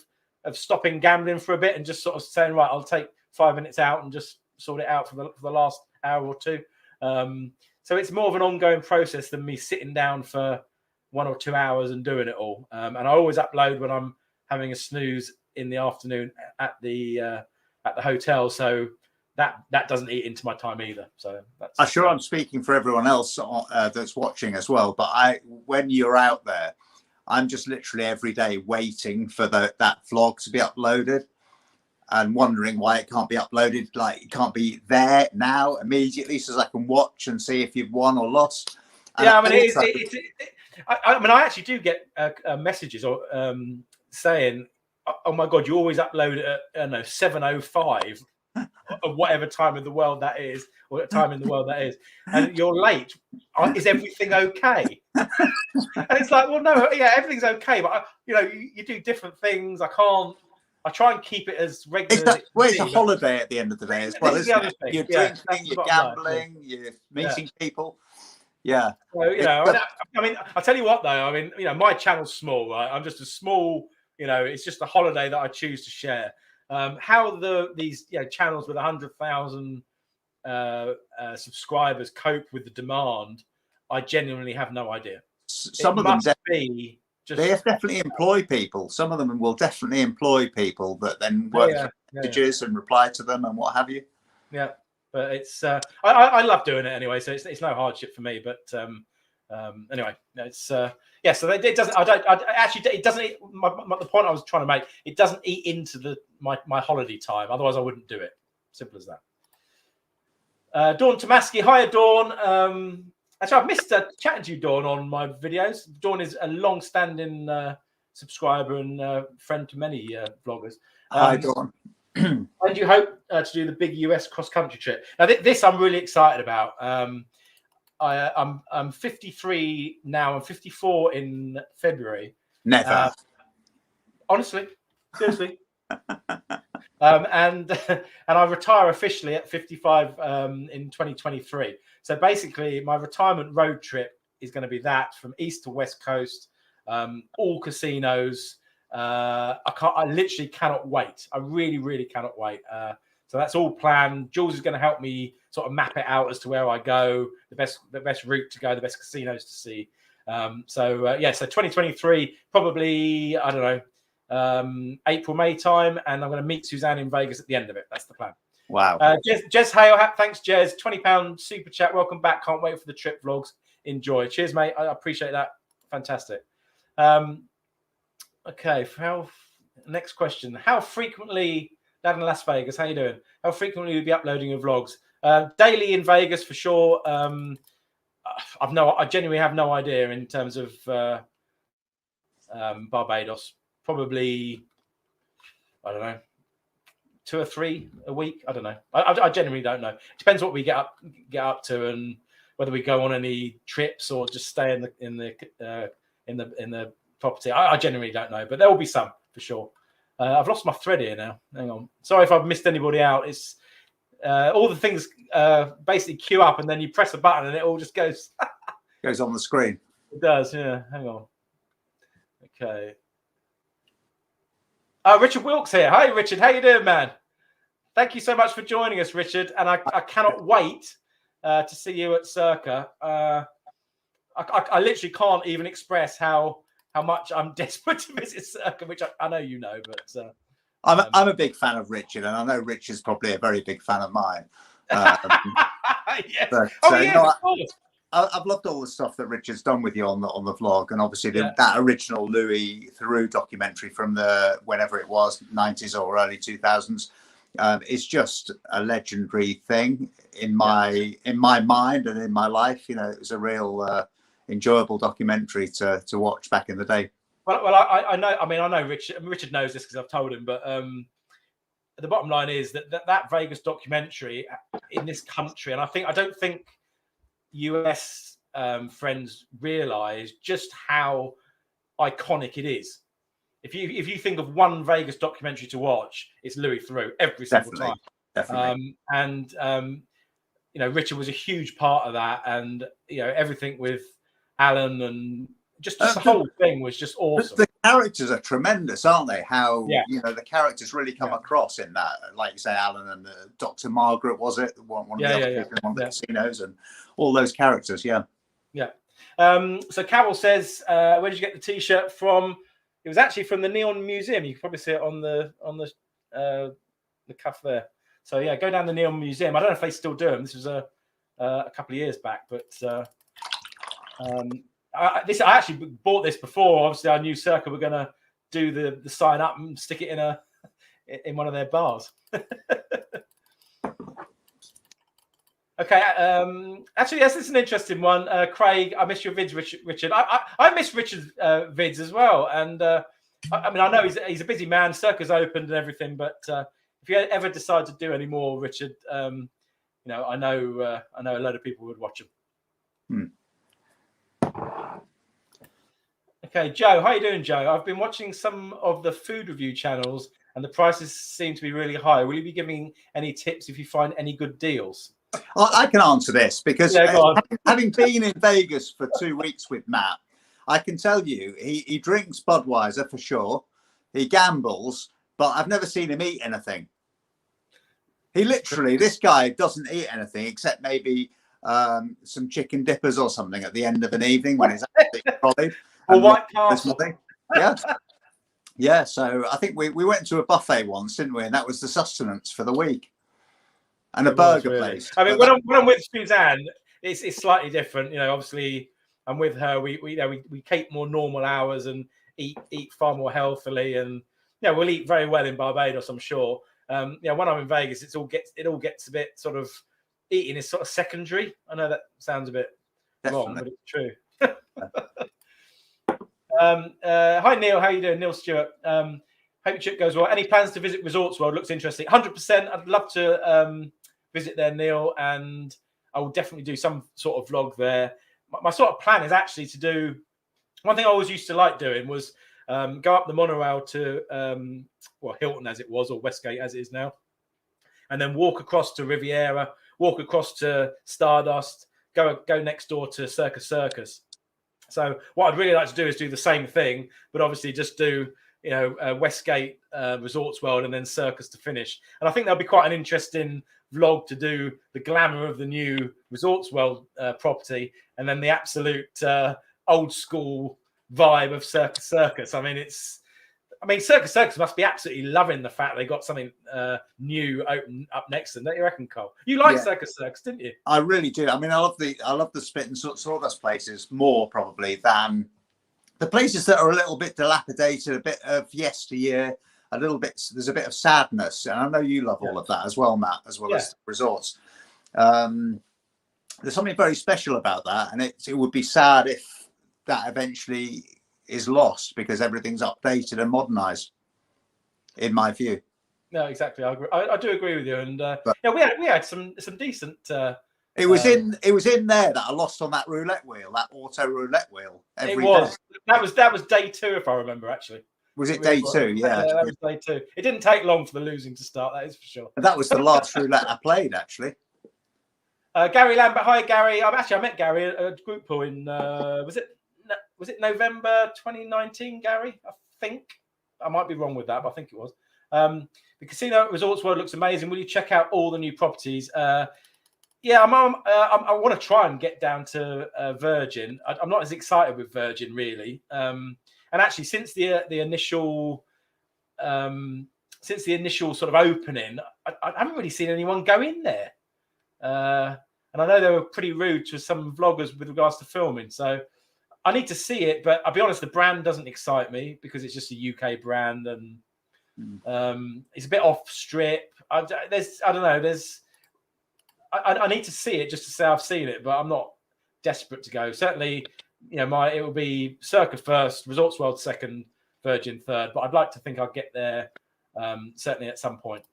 stopping gambling for a bit and just sort of saying, right, I'll take 5 minutes out and just sort it out for the last hour or two. So it's more of an ongoing process than me sitting down for 1 or 2 hours and doing it all. And I always upload when I'm having a snooze in the afternoon at the hotel, so that doesn't eat into my time either. So that's, I'm sure I'm speaking for everyone else that's watching as well. But when you're out there, I'm just literally every day waiting for that vlog to be uploaded, and wondering why it can't be uploaded. Like, it can't be there now immediately, so I can watch and see if you've won or lost. And yeah, I mean, I actually do get messages or saying, "Oh my God, you always upload at 7:05 of whatever time in the world that is, or what time in the world that is, and you're late. Is everything okay?" And it's like, well, no, yeah, everything's okay, but you do different things. I try and keep it as regular. It's a holiday at the end of the day as well, isn't it? You're drinking, you're gambling, you're meeting people. Yeah. So, I mean, I'll tell you what, though. I mean, my channel's small, right? I'm just a small, it's just a holiday that I choose to share. How these channels with 100,000 subscribers cope with the demand, I genuinely have no idea. Some of them they definitely employ people. Some of them will definitely employ people that then work messages and reply to them and what have you. Yeah, but it's I love doing it anyway, so it's no hardship for me. But Anyway, it's yeah. So it doesn't. It doesn't. The point I was trying to make. It doesn't eat into my holiday time. Otherwise, I wouldn't do it. Simple as that. Dawn Tomaski, hiya Dawn. Actually, I've missed chatting to you, Dawn, on my videos. Dawn is a long-standing subscriber and friend to many vloggers. Hi, Dawn. When do you hope to do the big US cross-country trip? Now, this I'm really excited about. I'm 53 now. I'm 54 in February. Never. Honestly, seriously. And I retire officially at 55 in 2023. So basically, my retirement road trip is going to be that from east to west coast, all casinos. I literally cannot wait. I really cannot wait. So that's all planned. Jules is going to help me sort of map it out as to where I go, the best route to go, the best casinos to see. So 2023, probably, I don't know, April, May time, and I'm going to meet Suzanne in Vegas at the end of it. That's the plan. Wow. Jez Hale, thanks, Jez. £20 super chat. Welcome back. Can't wait for the trip vlogs. Enjoy. Cheers, mate. I appreciate that. Fantastic. Okay. Next question. How frequently, Dad in Las Vegas, how you doing? How frequently will you be uploading your vlogs? Daily in Vegas for sure. I genuinely have no idea in terms of Barbados. Probably, I don't know, 2 or 3 a week. I don't know. I genuinely don't know. Depends what we get up to and whether we go on any trips or just stay in the property. I genuinely don't know, but there will be some for sure. I've lost my thread here now. Hang on. Sorry if I've missed anybody out. It's all the things basically queue up and then you press a button and it all just goes on the screen. It does, yeah. Hang on. Okay. Richard Wilkes here. Hi, Richard. How you doing, man? Thank you so much for joining us, Richard. And I cannot wait to see you at Circa. I literally can't even express how much I'm desperate to visit Circa, which I know you know, but I'm a big fan of Richard, and I know Richard's probably a very big fan of mine. Yes. But, I've loved all the stuff that Richard's done with you on the vlog, and obviously that original Louis Theroux documentary from the whenever it was 90s or early 2000s. It's just a legendary thing in my mind and in my life. You know, it was a real enjoyable documentary to watch back in the day. Well, I know. I mean, I know Richard knows this because I've told him. But the bottom line is that Vegas documentary in this country, and I don't think US friends realise just how iconic it is. If you think of one Vegas documentary to watch, it's Louis Theroux every single time. Definitely. You know, Richard was a huge part of that, and you know everything with Alan and just the whole thing was just awesome. The characters are tremendous, aren't they? How you know the characters really come across in that, like you say, Alan and Dr. Margaret, was it one of the other people in one of the casinos, and all those characters. So Carol says, where did you get the T-shirt from? It was actually from the Neon Museum. You can probably see it on the cuff there. So yeah, go down the Neon Museum. I don't know if they still do them. This was a couple of years back, but I actually bought this before. Obviously, I knew Circa were going to do the sign up and stick it in one of their bars. Okay. Actually, yes, this is an interesting one. Craig, I miss your vids, Richard. I miss Richard's vids as well. And I mean, I know he's a busy man. Circa's opened and everything, but if you ever decide to do any more, Richard, you know, I know a lot of people would watch them. Okay, Joe, how you doing, Joe? I've been watching some of the food review channels, and the prices seem to be really high. Will you be giving any tips if you find any good deals? I can answer this because having been in Vegas for 2 weeks with Matt, I can tell you he drinks Budweiser for sure. He gambles, but I've never seen him eat anything. He literally, this guy doesn't eat anything except maybe some chicken dippers or something at the end of an evening when it's absolutely solid. Or White Castle. Yeah. So I think we went to a buffet once, didn't we? And that was the sustenance for the week. And a burger place. I mean, when I'm with Suzanne, it's slightly different. You know, obviously, and with her, we keep more normal hours and eat far more healthily, and we'll eat very well in Barbados, I'm sure. When I'm in Vegas, it all gets a bit sort of, eating is sort of secondary. I know that sounds a bit wrong, but it's true. Hi Neil, how you doing? Neil Stewart. Hope your trip goes well. Any plans to visit Resorts World? Looks interesting. 100%. I'd love to visit there, Neil, and I will definitely do some sort of vlog there. My sort of plan is actually to do, one thing I always used to like doing was go up the monorail to Hilton as it was, or Westgate as it is now, and then walk across to Riviera, walk across to Stardust, go next door to Circa Circus. So what I'd really like to do is do the same thing, but obviously just do Westgate, Resorts World, and then Circus to finish. And I think that'll be quite an interesting vlog to do the glamour of the new Resorts World property, and then the absolute old school vibe of Circa Circus. I mean, Circa Circus must be absolutely loving the fact they got something new open up next to them. Don't you reckon, Cole? You liked Circa Circus, didn't you? I really do. I mean, I love the Spit and Sawdust places more probably than the places that are a little bit dilapidated, a bit of yesteryear, a little bit. There's a bit of sadness, and I know you love all of that as well, Matt, as well as resorts. There's something very special about that, and it would be sad if that eventually is lost because everything's updated and modernized, in my view. No, exactly. I agree. I do agree with you. And we had some decent. It was in there that I lost on that roulette wheel, that auto roulette wheel. It was. That was day 2, if I remember. Actually, was it day 2? Yeah, that was day 2. It didn't take long for the losing to start. That is for sure. And that was the last roulette I played, actually. Gary Lambert. Hi, Gary. I met Gary at a group pool in was it November 2019, Gary? I think. I might be wrong with that, but I think it was. The casino at Resorts World looks amazing. Will you check out all the new properties? I want to try and get down to Virgin. I'm not as excited with Virgin, really. And actually, since the initial sort of opening, I haven't really seen anyone go in there. And I know they were pretty rude to some vloggers with regards to filming. So I need to see it, but I'll be honest, the brand doesn't excite me because it's just a UK brand, and it's a bit off strip. I don't know. I need to see it just to say I've seen it, but I'm not desperate to go. Certainly, it will be Circa first, Resorts World second, Virgin third. But I'd like to think I'll get there certainly at some point.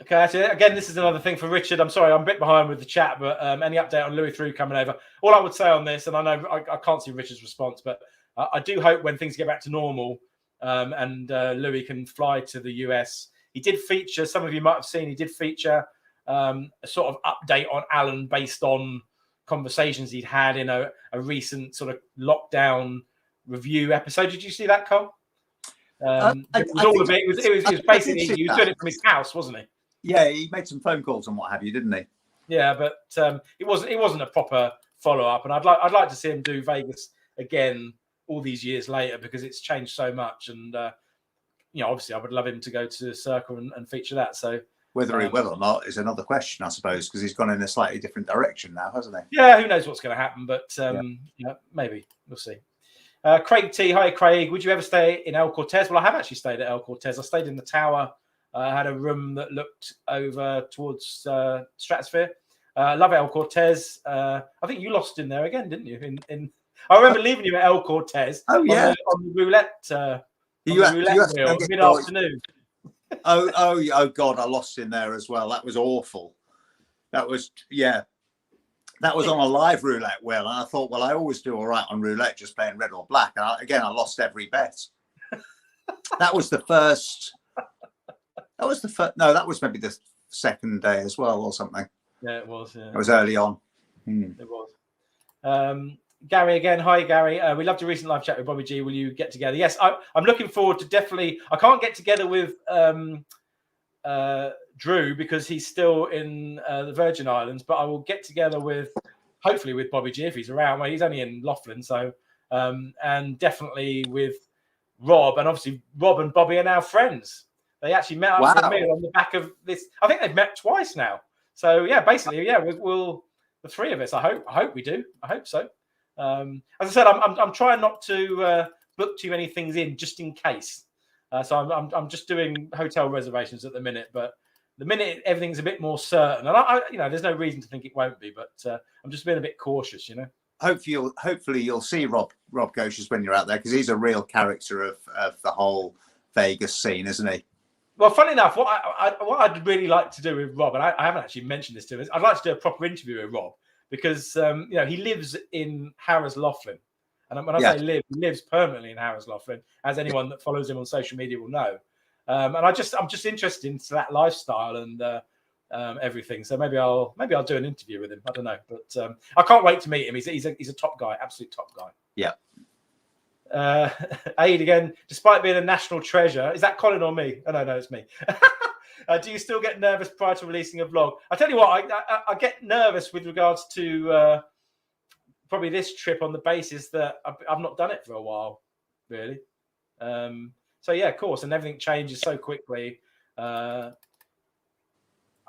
Okay, actually, again, this is another thing for Richard. I'm sorry, I'm a bit behind with the chat, but any update on Louis Through coming over? All I would say on this, and I know I can't see Richard's response, but I do hope when things get back to normal and Louis can fly to the US. He did feature, some of you might have seen, he did feature a sort of update on Alan based on conversations he'd had in a recent sort of lockdown review episode. Did you see that, Cole? It was basically, he was doing it from his house, wasn't he? Yeah, he made some phone calls and what have you, didn't he? Yeah, but it wasn't a proper follow-up, and I'd like to see him do Vegas again all these years later because it's changed so much, and obviously I would love him to go to Circa and feature that. So whether he will or not is another question, I suppose, because he's gone in a slightly different direction now, hasn't he? Yeah, who knows what's going to happen, but maybe we'll see. Craig T, hi Craig. Would you ever stay in El Cortez? Well, I have actually stayed at El Cortez. I stayed in the tower. I had a room that looked over towards Stratosphere. Love El Cortez. I think you lost in there again, didn't you? I remember leaving you at El Cortez. Oh yeah, on the roulette. Wheel mid-afternoon. Oh God, I lost in there as well. That was awful. That was on a live roulette wheel, and I thought, well, I always do all right on roulette, just playing red or black. And I lost every bet. That was the first. No, that was maybe the second day as well, or something. Yeah, it was. Yeah. It was early on. It was. Gary again. Hi, Gary. We loved a recent live chat with Bobby G. Will you get together? Yes, I'm looking forward to definitely. I can't get together with Drew because he's still in the Virgin Islands, but I will get together hopefully with Bobby G if he's around. Well, he's only in Laughlin, so and definitely with Rob, and obviously Rob and Bobby are now friends. They actually met up for a meal on the back of this. I think they've met twice now. So yeah, basically, yeah, we'll the three of us. I hope we do. I hope so. As I said, I'm trying not to book too many things in just in case. So I'm just doing hotel reservations at the minute, but the minute everything's a bit more certain, and I there's no reason to think it won't be, but I'm just being a bit cautious, Hopefully you'll see Rob Goshes when you're out there, because he's a real character of the whole Vegas scene, isn't he? Well, funny enough, what I'd really like to do with Rob, and I haven't actually mentioned this to him, I'd like to do a proper interview with Rob, because he lives in Harris Laughlin, and when I say live, he lives permanently in Harris Laughlin, as anyone that follows him on social media will know. And I'm just interested into that lifestyle and everything. So maybe I'll do an interview with him. I don't know, but I can't wait to meet him. He's a top guy, absolute top guy. Yeah. Aid again, despite being a national treasure. Is that Colin or me? Oh, no, it's me. Do you still get nervous prior to releasing a vlog? I tell you what, I get nervous with regards to probably this trip, on the basis that I've not done it for a while, really. So yeah, of course, and everything changes so quickly. I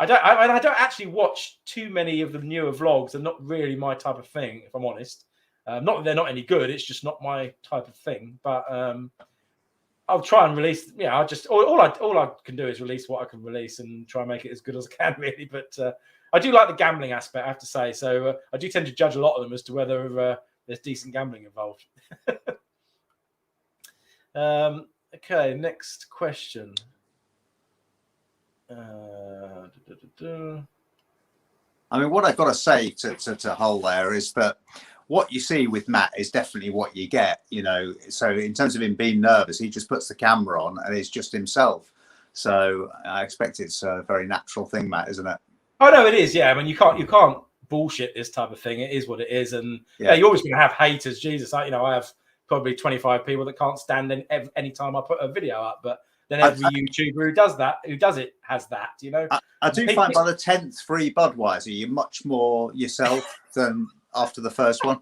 don't actually watch too many of the newer vlogs. They're not really my type of thing, if I'm honest. Not that they're not any good. It's just not my type of thing. But I'll try and release. Yeah, all I can do is release what I can release and try and make it as good as I can, really. But I do like the gambling aspect, I have to say. So I do tend to judge a lot of them as to whether there's decent gambling involved. Okay, next question. I mean, what I've got to say to Hull there is that what you see with Matt is definitely what you get, So in terms of him being nervous, he just puts the camera on and is just himself. So I expect it's a very natural thing, Matt, isn't it? Oh no, it is. Yeah, I mean, you can't bullshit this type of thing. It is what it is, and you're always going to have haters. Jesus, I have probably 25 people that can't stand any time I put a video up, but then every YouTuber who does it has that, I do find by the 10th free Budweiser, you're much more yourself than after the first one.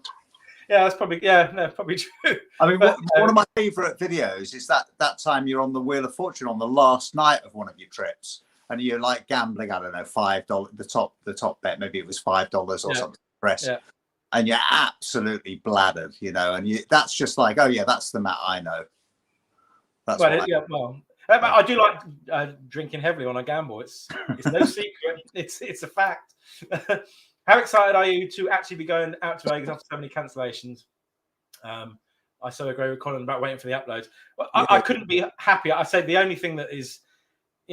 Yeah, that's probably probably true. I mean, one of my favourite videos is that time you're on the Wheel of Fortune on the last night of one of your trips, and you're like gambling. I don't know, $5. The top bet, maybe it was $5 or something. Press. Yeah. And you're absolutely bladdered, and that's just like, oh yeah, that's the Matt I know. That's I do like drinking heavily when I gamble. It's no secret. It's a fact. How excited are you to actually be going out to Vegas after so many cancellations? I so agree with Colin about waiting for the uploads. I couldn't be happier. I say the only thing that is,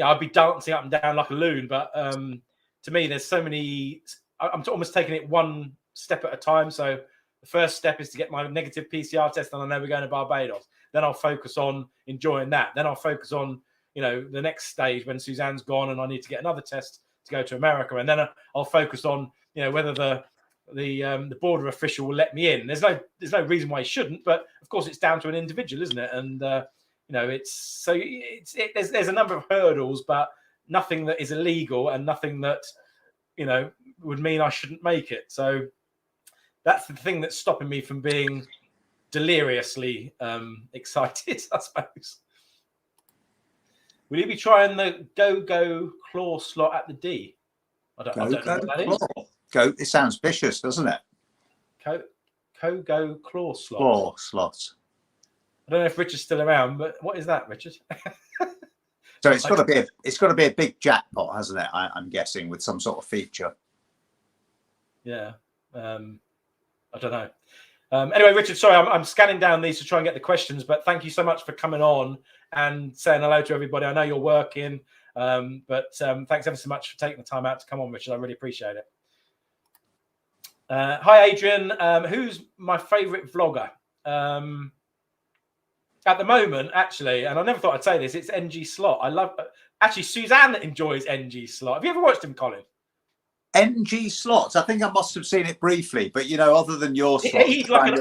I'd be dancing up and down like a loon. But to me, there's so many. I'm almost taking it one step at a time. So the first step is to get my negative PCR test, and I know we're going to Barbados. Then I'll focus on enjoying that. Then I'll focus on, the next stage when Suzanne's gone and I need to get another test to go to America. And then I'll focus on, whether the border official will let me in. There's no reason why he shouldn't, but of course it's down to an individual, isn't it? And there's a number of hurdles, but nothing that is illegal and nothing that would mean I shouldn't make it. So that's the thing that's stopping me from being deliriously excited, I suppose. Will you be trying the go claw slot at the D? I don't know what that is. Go. It sounds vicious, doesn't it? Go claw slot. Claw slot. I don't know if Richard's still around, but what is that, Richard? So it's got to be a big jackpot, hasn't it? I'm guessing, with some sort of feature. Yeah. I don't know. Anyway, Richard, sorry, I'm scanning down these to try and get the questions, but thank you so much for coming on and saying hello to everybody. I know you're working, but thanks ever so much for taking the time out to come on, Richard. I really appreciate it. Hi, Adrian. Who's my favourite vlogger? At the moment, actually, and I never thought I'd say this, it's NG Slot. I love... Actually, Suzanne enjoys NG Slot. Have you ever watched him, Colin? NG Slots. I think I must have seen it briefly, but other than your slots, he's like an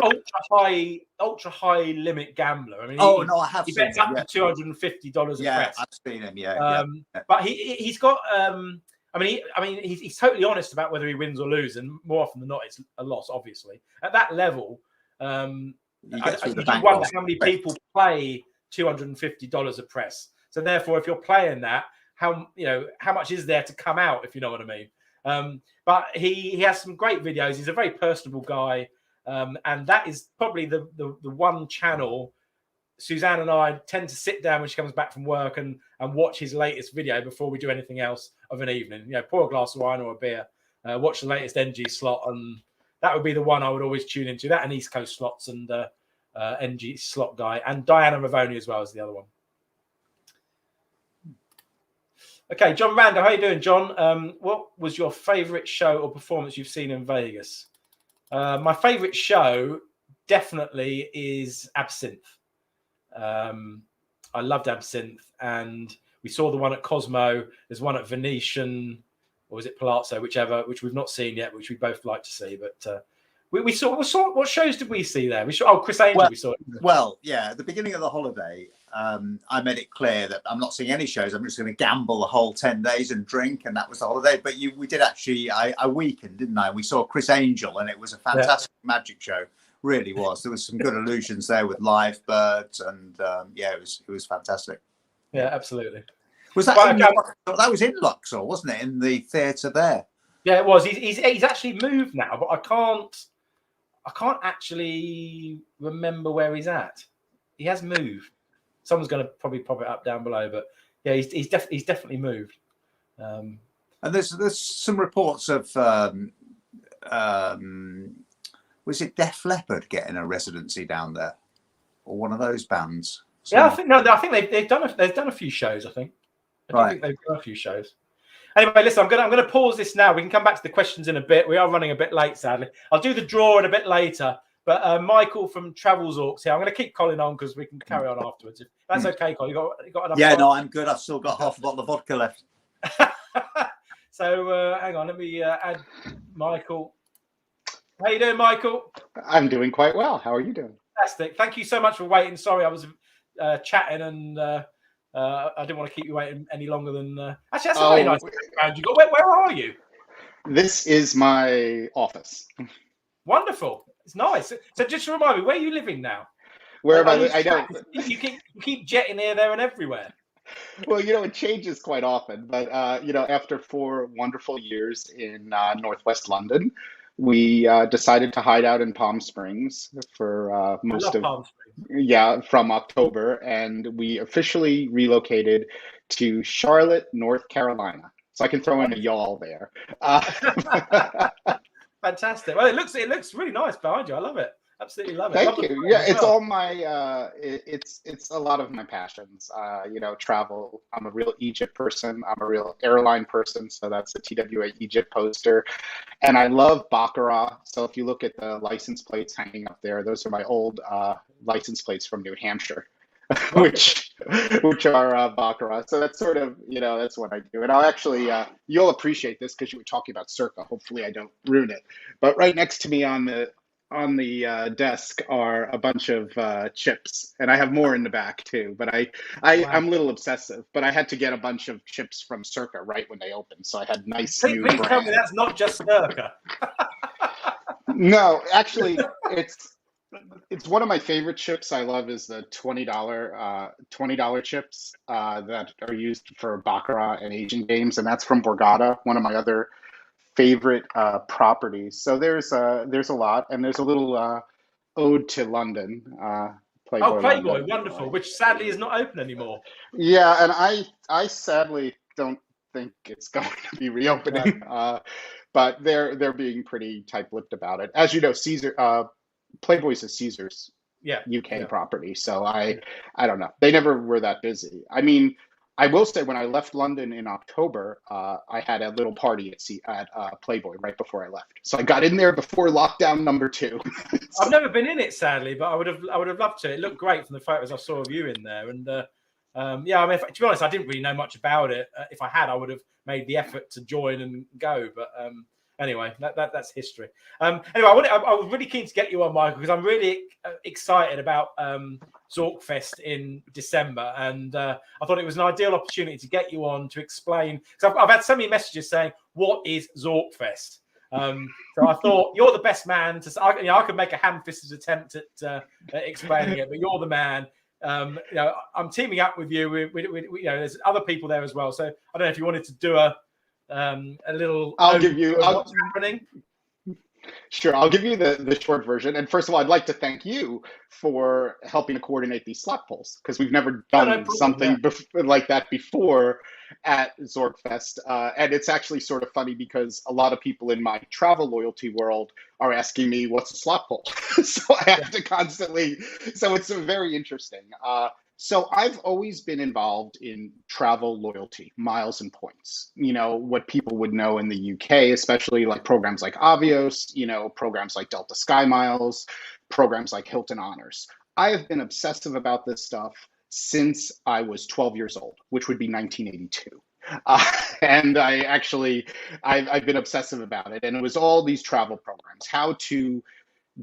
ultra high limit gambler. I mean, I have. He bets up to $250 a press. Yeah, I've seen him. But he's got. He's totally honest about whether he wins or loses, and more often than not, it's a loss. Obviously, at that level, you wonder how many people play $250 a press. So therefore, if you're playing that, how much is there to come out? If you know what I mean. But he has some great videos. He's a very personable guy. And that is probably the one channel Suzanne and I tend to sit down when she comes back from work and watch his latest video before we do anything else of an evening. You know, pour a glass of wine or a beer, watch the latest NG slot, and that would be the one I would always tune into. That and East Coast Slots and NG slot guy, and Diana Ravoni as well as the other one. Okay, John Randall, how you doing, John? What was your favourite show or performance you've seen in Vegas? My favourite show definitely is Absinthe. I loved Absinthe, and we saw the one at Cosmo. There's one at Venetian, or was it Palazzo, whichever, which we've not seen yet, which we both like to see. But we saw what shows did we see there? We saw Chris Angel. We saw. Well, yeah, at the beginning of the holiday, I made it clear that I'm not seeing any shows. I'm just going to gamble the whole 10 days and drink, and that was the holiday. But we did actually. I weakened, didn't I? We saw Chris Angel, and it was a fantastic magic show. Really was. There was some good illusions there with live birds, and yeah, it was fantastic. Yeah, absolutely. Was that that was in Luxor, wasn't it? In the theatre there. Yeah, it was. He's actually moved now, but I can't actually remember where he's at. He has moved. Someone's going to probably pop it up down below, but yeah, he's definitely moved. And there's some reports of was it Def Leppard getting a residency down there, or one of those bands? Yeah, I think they've done a few shows. I think they've done a few shows. Anyway, listen, I'm gonna pause this now. We can come back to the questions in a bit. We are running a bit late, sadly. I'll do the draw in a bit later. But Michael from Travel Zorks here. I'm going to keep Colin on because we can carry on afterwards. If that's okay, Colin. You got enough? Yeah, no, I'm good. I've still got half a bottle of vodka left. So hang on, let me add Michael. How you doing, Michael? I'm doing quite well. How are you doing? Fantastic. Thank you so much for waiting. Sorry, I was chatting and I didn't want to keep you waiting any longer than. Actually, that's a very nice background you got. Where are you? This is my office. Wonderful. It's nice. So just to remind me, where are you living now? Where am I? I don't. You keep jetting here, there, and everywhere. Well, it changes quite often. But after 4 wonderful years in northwest London, we decided to hide out in Palm Springs for most of Palm Springs. From October, and we officially relocated to Charlotte, North Carolina. So I can throw in a y'all there. Fantastic. Well, it looks really nice behind you. I love it. Absolutely love it. Thank you. Yeah, it's all my it's a lot of my passions. Travel. I'm a real Egypt person. I'm a real airline person. So that's the TWA Egypt poster. And I love Baccarat. So if you look at the license plates hanging up there, those are my old license plates from New Hampshire, which are Baccarat. So that's sort of, that's what I do. And I'll actually, you'll appreciate this because you were talking about Circa. Hopefully I don't ruin it. But right next to me on the desk are a bunch of chips, and I have more in the back too. But I'm a little obsessive. But I had to get a bunch of chips from Circa right when they opened, so I had nice new Please tell me that's not just Circa. No, actually, it's one of my favorite chips. I love is the $20 chips that are used for Baccarat and Asian games, and that's from Borgata, one of my other favorite properties. So there's a lot, and there's a little ode to London. Playboy, London. Wonderful, which sadly is not open anymore. Yeah, and I sadly don't think it's going to be reopening. Right. But they're being pretty tight-lipped about it. As you know, Playboy's a Caesars UK property, so I don't know. They never were that busy. I mean, I will say when I left London in October, I had a little party at Playboy right before I left. So I got in there before lockdown number 2. I've never been in it, sadly, but I would have loved to. It looked great from the photos I saw of you in there, and I mean, to be honest, I didn't really know much about it. If I had, I would have made the effort to join and go, but. Anyway, that's history. Anyway, I was really keen to get you on, Michael, because I'm really excited about Zorkfest in December, and I thought it was an ideal opportunity to get you on to explain. So I've had so many messages saying, "What is Zorkfest?" So I thought you're the best man to. I could make a ham-fisted attempt at explaining it, but you're the man. I'm teaming up with you. There's other people there as well. So I don't know if you wanted to do a a little. I'll give you. What's happening. Sure, I'll give you the short version. And first of all, I'd like to thank you for helping to coordinate these slot polls because we've never done something like that before at Zorkfest. And it's actually sort of funny because a lot of people in my travel loyalty world are asking me, what's a slot poll? So I have to constantly, so it's very interesting. So I've always been involved in travel loyalty, miles and points, you know, what people would know in the UK, especially like programs like Avios, you know, programs like Delta Sky Miles, programs like Hilton Honors. I have been obsessive about this stuff since I was 12 years old, which would be 1982. And I've been obsessive about it. And it was all these travel programs, how to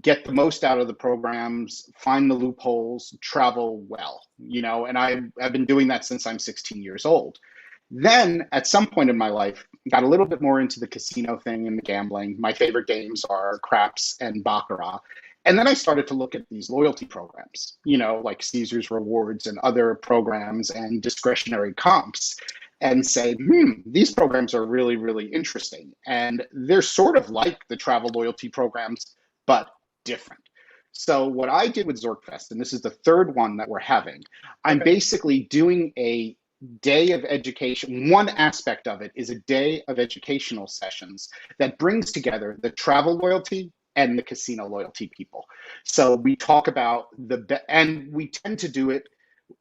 get the most out of the programs, find the loopholes, travel well, you know, and I've been doing that since I'm 16 years old. Then at some point in my life, got a little bit more into the casino thing and the gambling. My favorite games are craps and baccarat. And then I started to look at these loyalty programs, you know, like Caesar's Rewards and other programs and discretionary comps and say, these programs are really, really interesting. And they're sort of like the travel loyalty programs, but different. So what I did with Zorkfest, and this is the third one that we're having, I'm basically doing a day of education. One aspect of it is a day of educational sessions that brings together the travel loyalty and the casino loyalty people. So we talk about and we tend to do it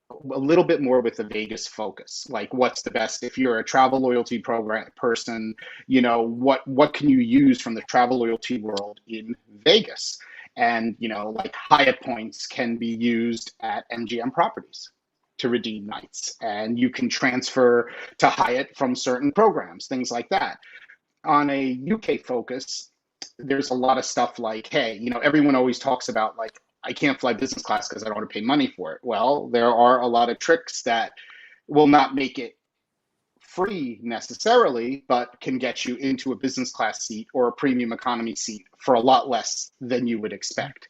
a little bit more with a Vegas focus, like what's the best if you're a travel loyalty program person, you know, what can you use from the travel loyalty world in Vegas? And, you know, like Hyatt points can be used at MGM properties to redeem nights, and you can transfer to Hyatt from certain programs, things like that. On a UK focus, there's a lot of stuff like, hey, you know, everyone always talks about like, I can't fly business class because I don't want to pay money for it. Well, there are a lot of tricks that will not make it free necessarily, but can get you into a business class seat or a premium economy seat for a lot less than you would expect.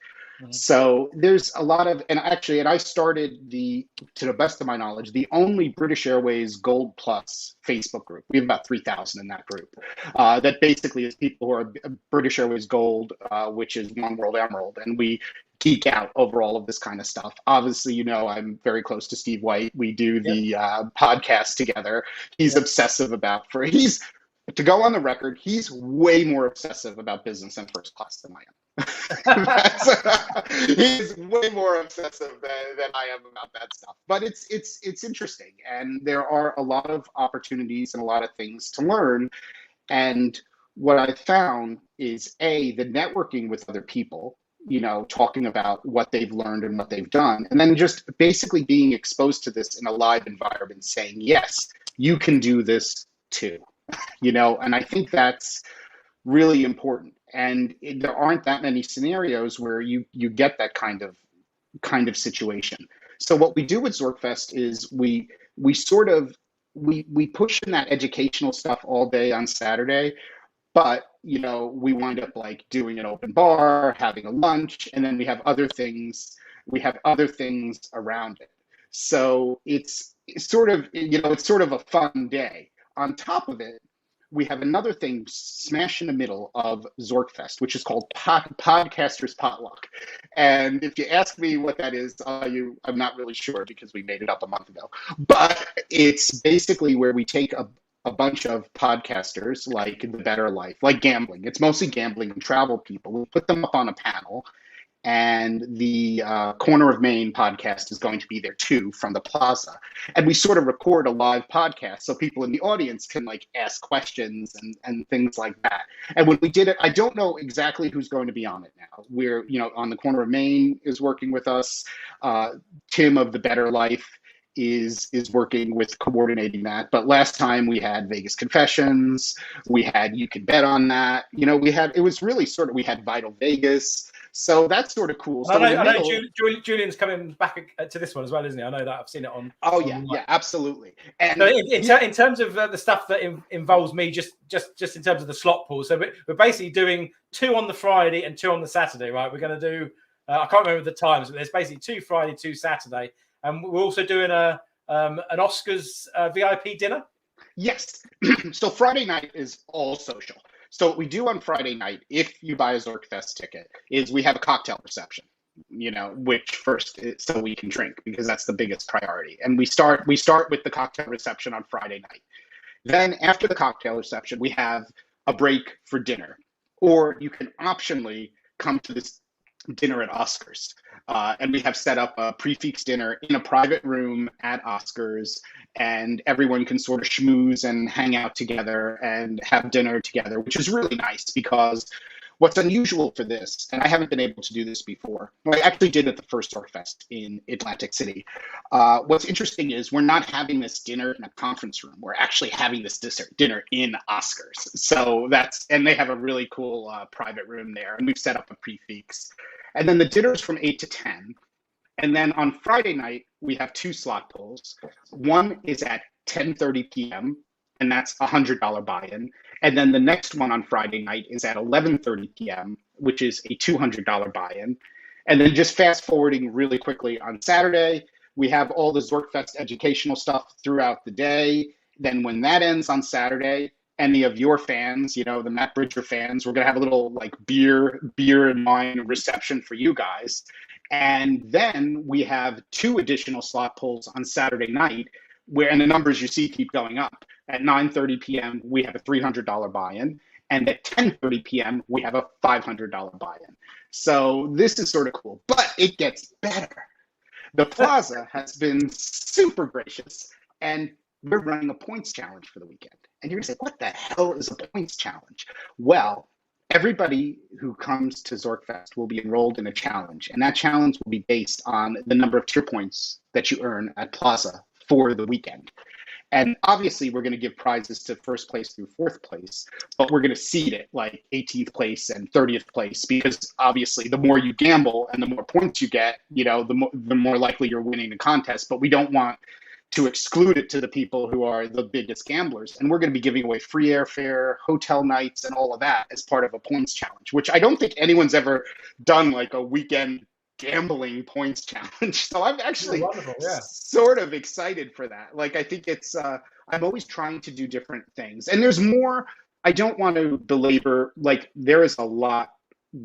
So there's a lot of, and I started to the best of my knowledge, the only British Airways Gold Plus Facebook group. We have about 3,000 in that group. That basically is people who are British Airways Gold, which is One World Emerald, and we geek out over all of this kind of stuff. Obviously, you know, I'm very close to Steve White. We do the podcast together. He's obsessive about, to go on the record, he's way more obsessive about business and first class than I am. He's way more obsessive than I am about that stuff. But it's interesting, and there are a lot of opportunities and a lot of things to learn. And what I found is the networking with other people, you know, talking about what they've learned and what they've done, and then just basically being exposed to this in a live environment, saying, yes, you can do this too, you know, and I think that's really important. And there aren't that many scenarios where you get that kind of situation. So what we do with Zorkfest is we push in that educational stuff all day on Saturday, but you know, we wind up like doing an open bar, having a lunch, and then we have other things around it. So it's sort of a fun day. On top of it, we have another thing smash in the middle of Zorkfest, which is called Podcasters Potluck. And if you ask me what that is, I'm not really sure because we made it up a month ago. But it's basically where we take a bunch of podcasters like The Better Life, like gambling. It's mostly gambling and travel people. We put them up on a panel, and the Corner of Maine podcast is going to be there too from the plaza. And we sort of record a live podcast so people in the audience can like ask questions and things like that. And when we did it, I don't know exactly who's going to be on it now. We're, you know, on the Corner of Maine is working with us. Tim of The Better Life is working with coordinating that. But last time we had Vegas Confessions, we had You Can Bet on That. You know, we had Vital Vegas. So that's sort of cool. So I know Julian's coming back to this one as well, isn't he? I know that. I've seen it on. Oh yeah, absolutely. And so in terms of the stuff that involves me, just in terms of the slot pool. So we're basically doing 2 on the Friday and 2 on the Saturday, right? We're going to do. I can't remember the times, but there's basically 2 Friday, 2 Saturday, and we're also doing an Oscars VIP dinner. Yes. So Friday night is all social. So what we do on Friday night, if you buy a Zorkfest ticket, is we have a cocktail reception. Which first so we can drink, because that's the biggest priority. And we start with the cocktail reception on Friday night. Then after the cocktail reception, we have a break for dinner, or you can optionally come to this dinner at Oscars. And we have set up a prefix dinner in a private room at Oscars, and everyone can sort of schmooze and hang out together and have dinner together, which is really nice, because what's unusual for this, and I haven't been able to do this before, well, I actually did at the first Zorkfest in Atlantic City. What's interesting is we're not having this dinner in a conference room. We're actually having this dinner in Oscars. So and they have a really cool private room there, and we've set up a prefix. And then the dinner's from 8 to 10. And then on Friday night, we have 2 slot pulls. One is at 10:30 p.m., and that's a $100 buy-in. And then the next one on Friday night is at 11:30 p.m., which is a $200 buy-in. And then just fast forwarding really quickly, on Saturday, we have all the Zorkfest educational stuff throughout the day. Then when that ends on Saturday, any of your fans, the Matt Bridger fans, we're going to have a little like beer and wine reception for you guys. And then we have 2 additional slot pulls on Saturday night, and the numbers you see keep going up. At 9:30 p.m., we have a $300 buy-in. And at 10:30 p.m., we have a $500 buy-in. So this is sort of cool, but it gets better. The Plaza has been super gracious, and we're running a points challenge for the weekend. And you're gonna say, what the hell is a points challenge? Well, everybody who comes to Zorkfest will be enrolled in a challenge, and that challenge will be based on the number of tier points that you earn at Plaza for the weekend. And obviously, we're going to give prizes to first place through fourth place, but we're going to seed it like 18th place and 30th place, because obviously, the more you gamble and the more points you get, the more likely you're winning the contest. But we don't want to exclude it to the people who are the biggest gamblers. And we're going to be giving away free airfare, hotel nights, and all of that as part of a points challenge, which I don't think anyone's ever done, like a weekend gambling points challenge. So I'm actually sort of excited for that. Like, I think it's, I'm always trying to do different things. And there's more. I don't want to belabor, like, there is a lot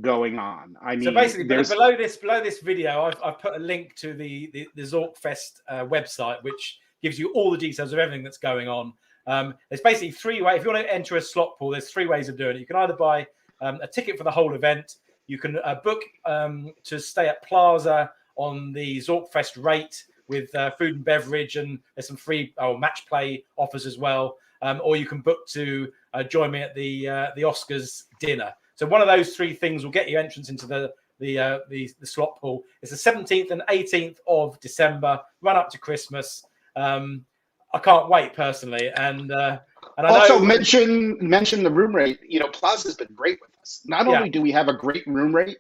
going on. I mean, so basically, below this video, I've put a link to the Zorkfest website, which gives you all the details of everything that's going on. There's basically 3 ways. If you want to enter a slot pool, there's 3 ways of doing it. You can either buy a ticket for the whole event. You can book to stay at Plaza on the Zorkfest rate with food and beverage, and there's some free match play offers as well. Or you can book to join me at the Oscars dinner. So one of those 3 things will get you entrance into the slot pool. It's the 17th and 18th of December, run up to Christmas. I can't wait personally, and I also mention the room rate. Plaza's been great with us. Not only do we have a great room rate,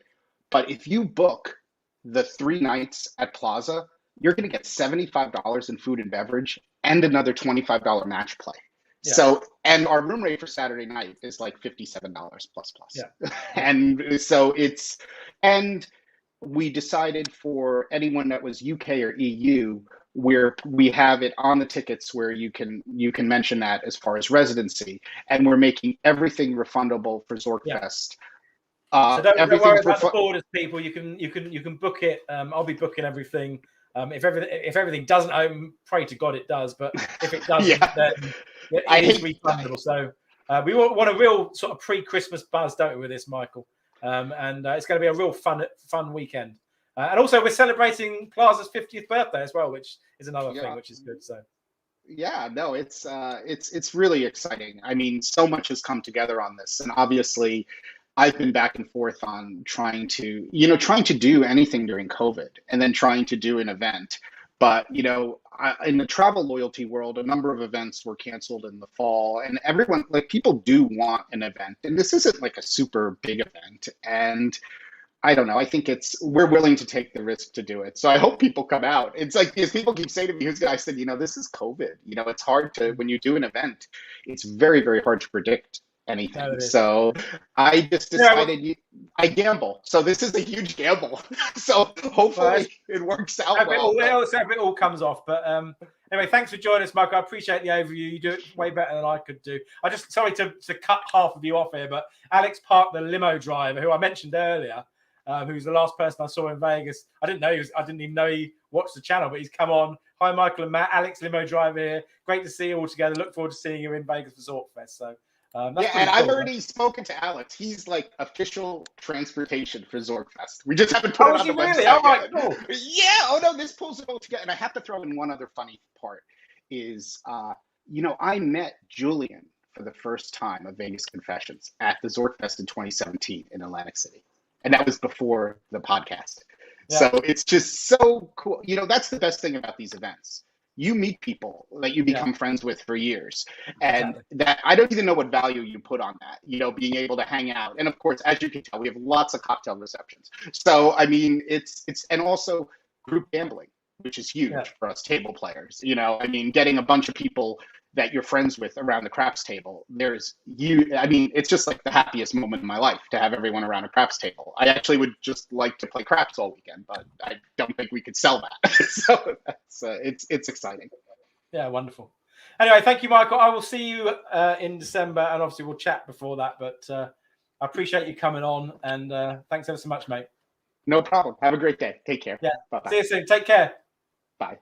but if you book the 3 nights at Plaza, you're going to get $75 in food and beverage and another $25 match play. Yeah. So, and our room rate for Saturday night is like $57 plus. Yeah. And so and we decided for anyone that was UK or EU, where we have it on the tickets where you can mention that as far as residency, and we're making everything refundable for Zorkfest. Yeah. So don't worry about the borders, people. You can book it. I'll be booking everything. If everything doesn't open, pray to God it does. But if it doesn't, then it is refundable. So we want a real sort of pre-Christmas buzz, don't we, with this, Michael? And it's going to be a real fun weekend. And also, we're celebrating Plaza's 50th birthday as well, which is another thing which is good. So, it's really exciting. I mean, so much has come together on this, and obviously, I've been back and forth on trying to do anything during COVID, and then trying to do an event. But in the travel loyalty world, a number of events were canceled in the fall, and everyone, like, people do want an event, and this isn't like a super big event, and I don't know. I think we're willing to take the risk to do it. So I hope people come out. It's like, as people keep saying to me, I said, this is COVID. It's hard when you do an event, it's very, very hard to predict anything. So I just decided I gamble. So this is a huge gamble. So hopefully it works out well. It all comes off. But Anyway, thanks for joining us, Michael. I appreciate the overview. You do it way better than I could do. I just sorry to cut half of you off here, but Alex Park, the limo driver, who I mentioned earlier, who's the last person I saw in Vegas. I didn't even know he watched the channel, but he's come on. Hi, Michael and Matt. Alex, limo driver here. Great to see you all together. Look forward to seeing you in Vegas for Zorkfest. So. That's yeah, and cool, I've already spoken to Alex. He's like official transportation for Zorkfest. We just haven't put it on the website. Oh, right, cool. Yeah. Oh no, this pulls it all together. And I have to throw in one other funny part is, I met Julian for the first time of Vegas Confessions at the Zorkfest in 2017 in Atlantic City, and that was before the podcast. Yeah. So it's just so cool. That's the best thing about these events. You meet people that you become friends with for years. And that I don't even know what value you put on that, being able to hang out. And of course, as you can tell, we have lots of cocktail receptions. So, I mean, it's and also group gambling, which is huge for us table players. Getting a bunch of people that you're friends with around the craps table, it's just like the happiest moment in my life to have everyone around a craps table. I actually would just like to play craps all weekend, but I don't think we could sell that. So it's exciting. Yeah, wonderful. Anyway, thank you, Michael. I will see you in December, and obviously we'll chat before that, but I appreciate you coming on, and thanks ever so much, mate. No problem. Have a great day. Take care. Yeah. Bye-bye. See you soon. Take care. Bye.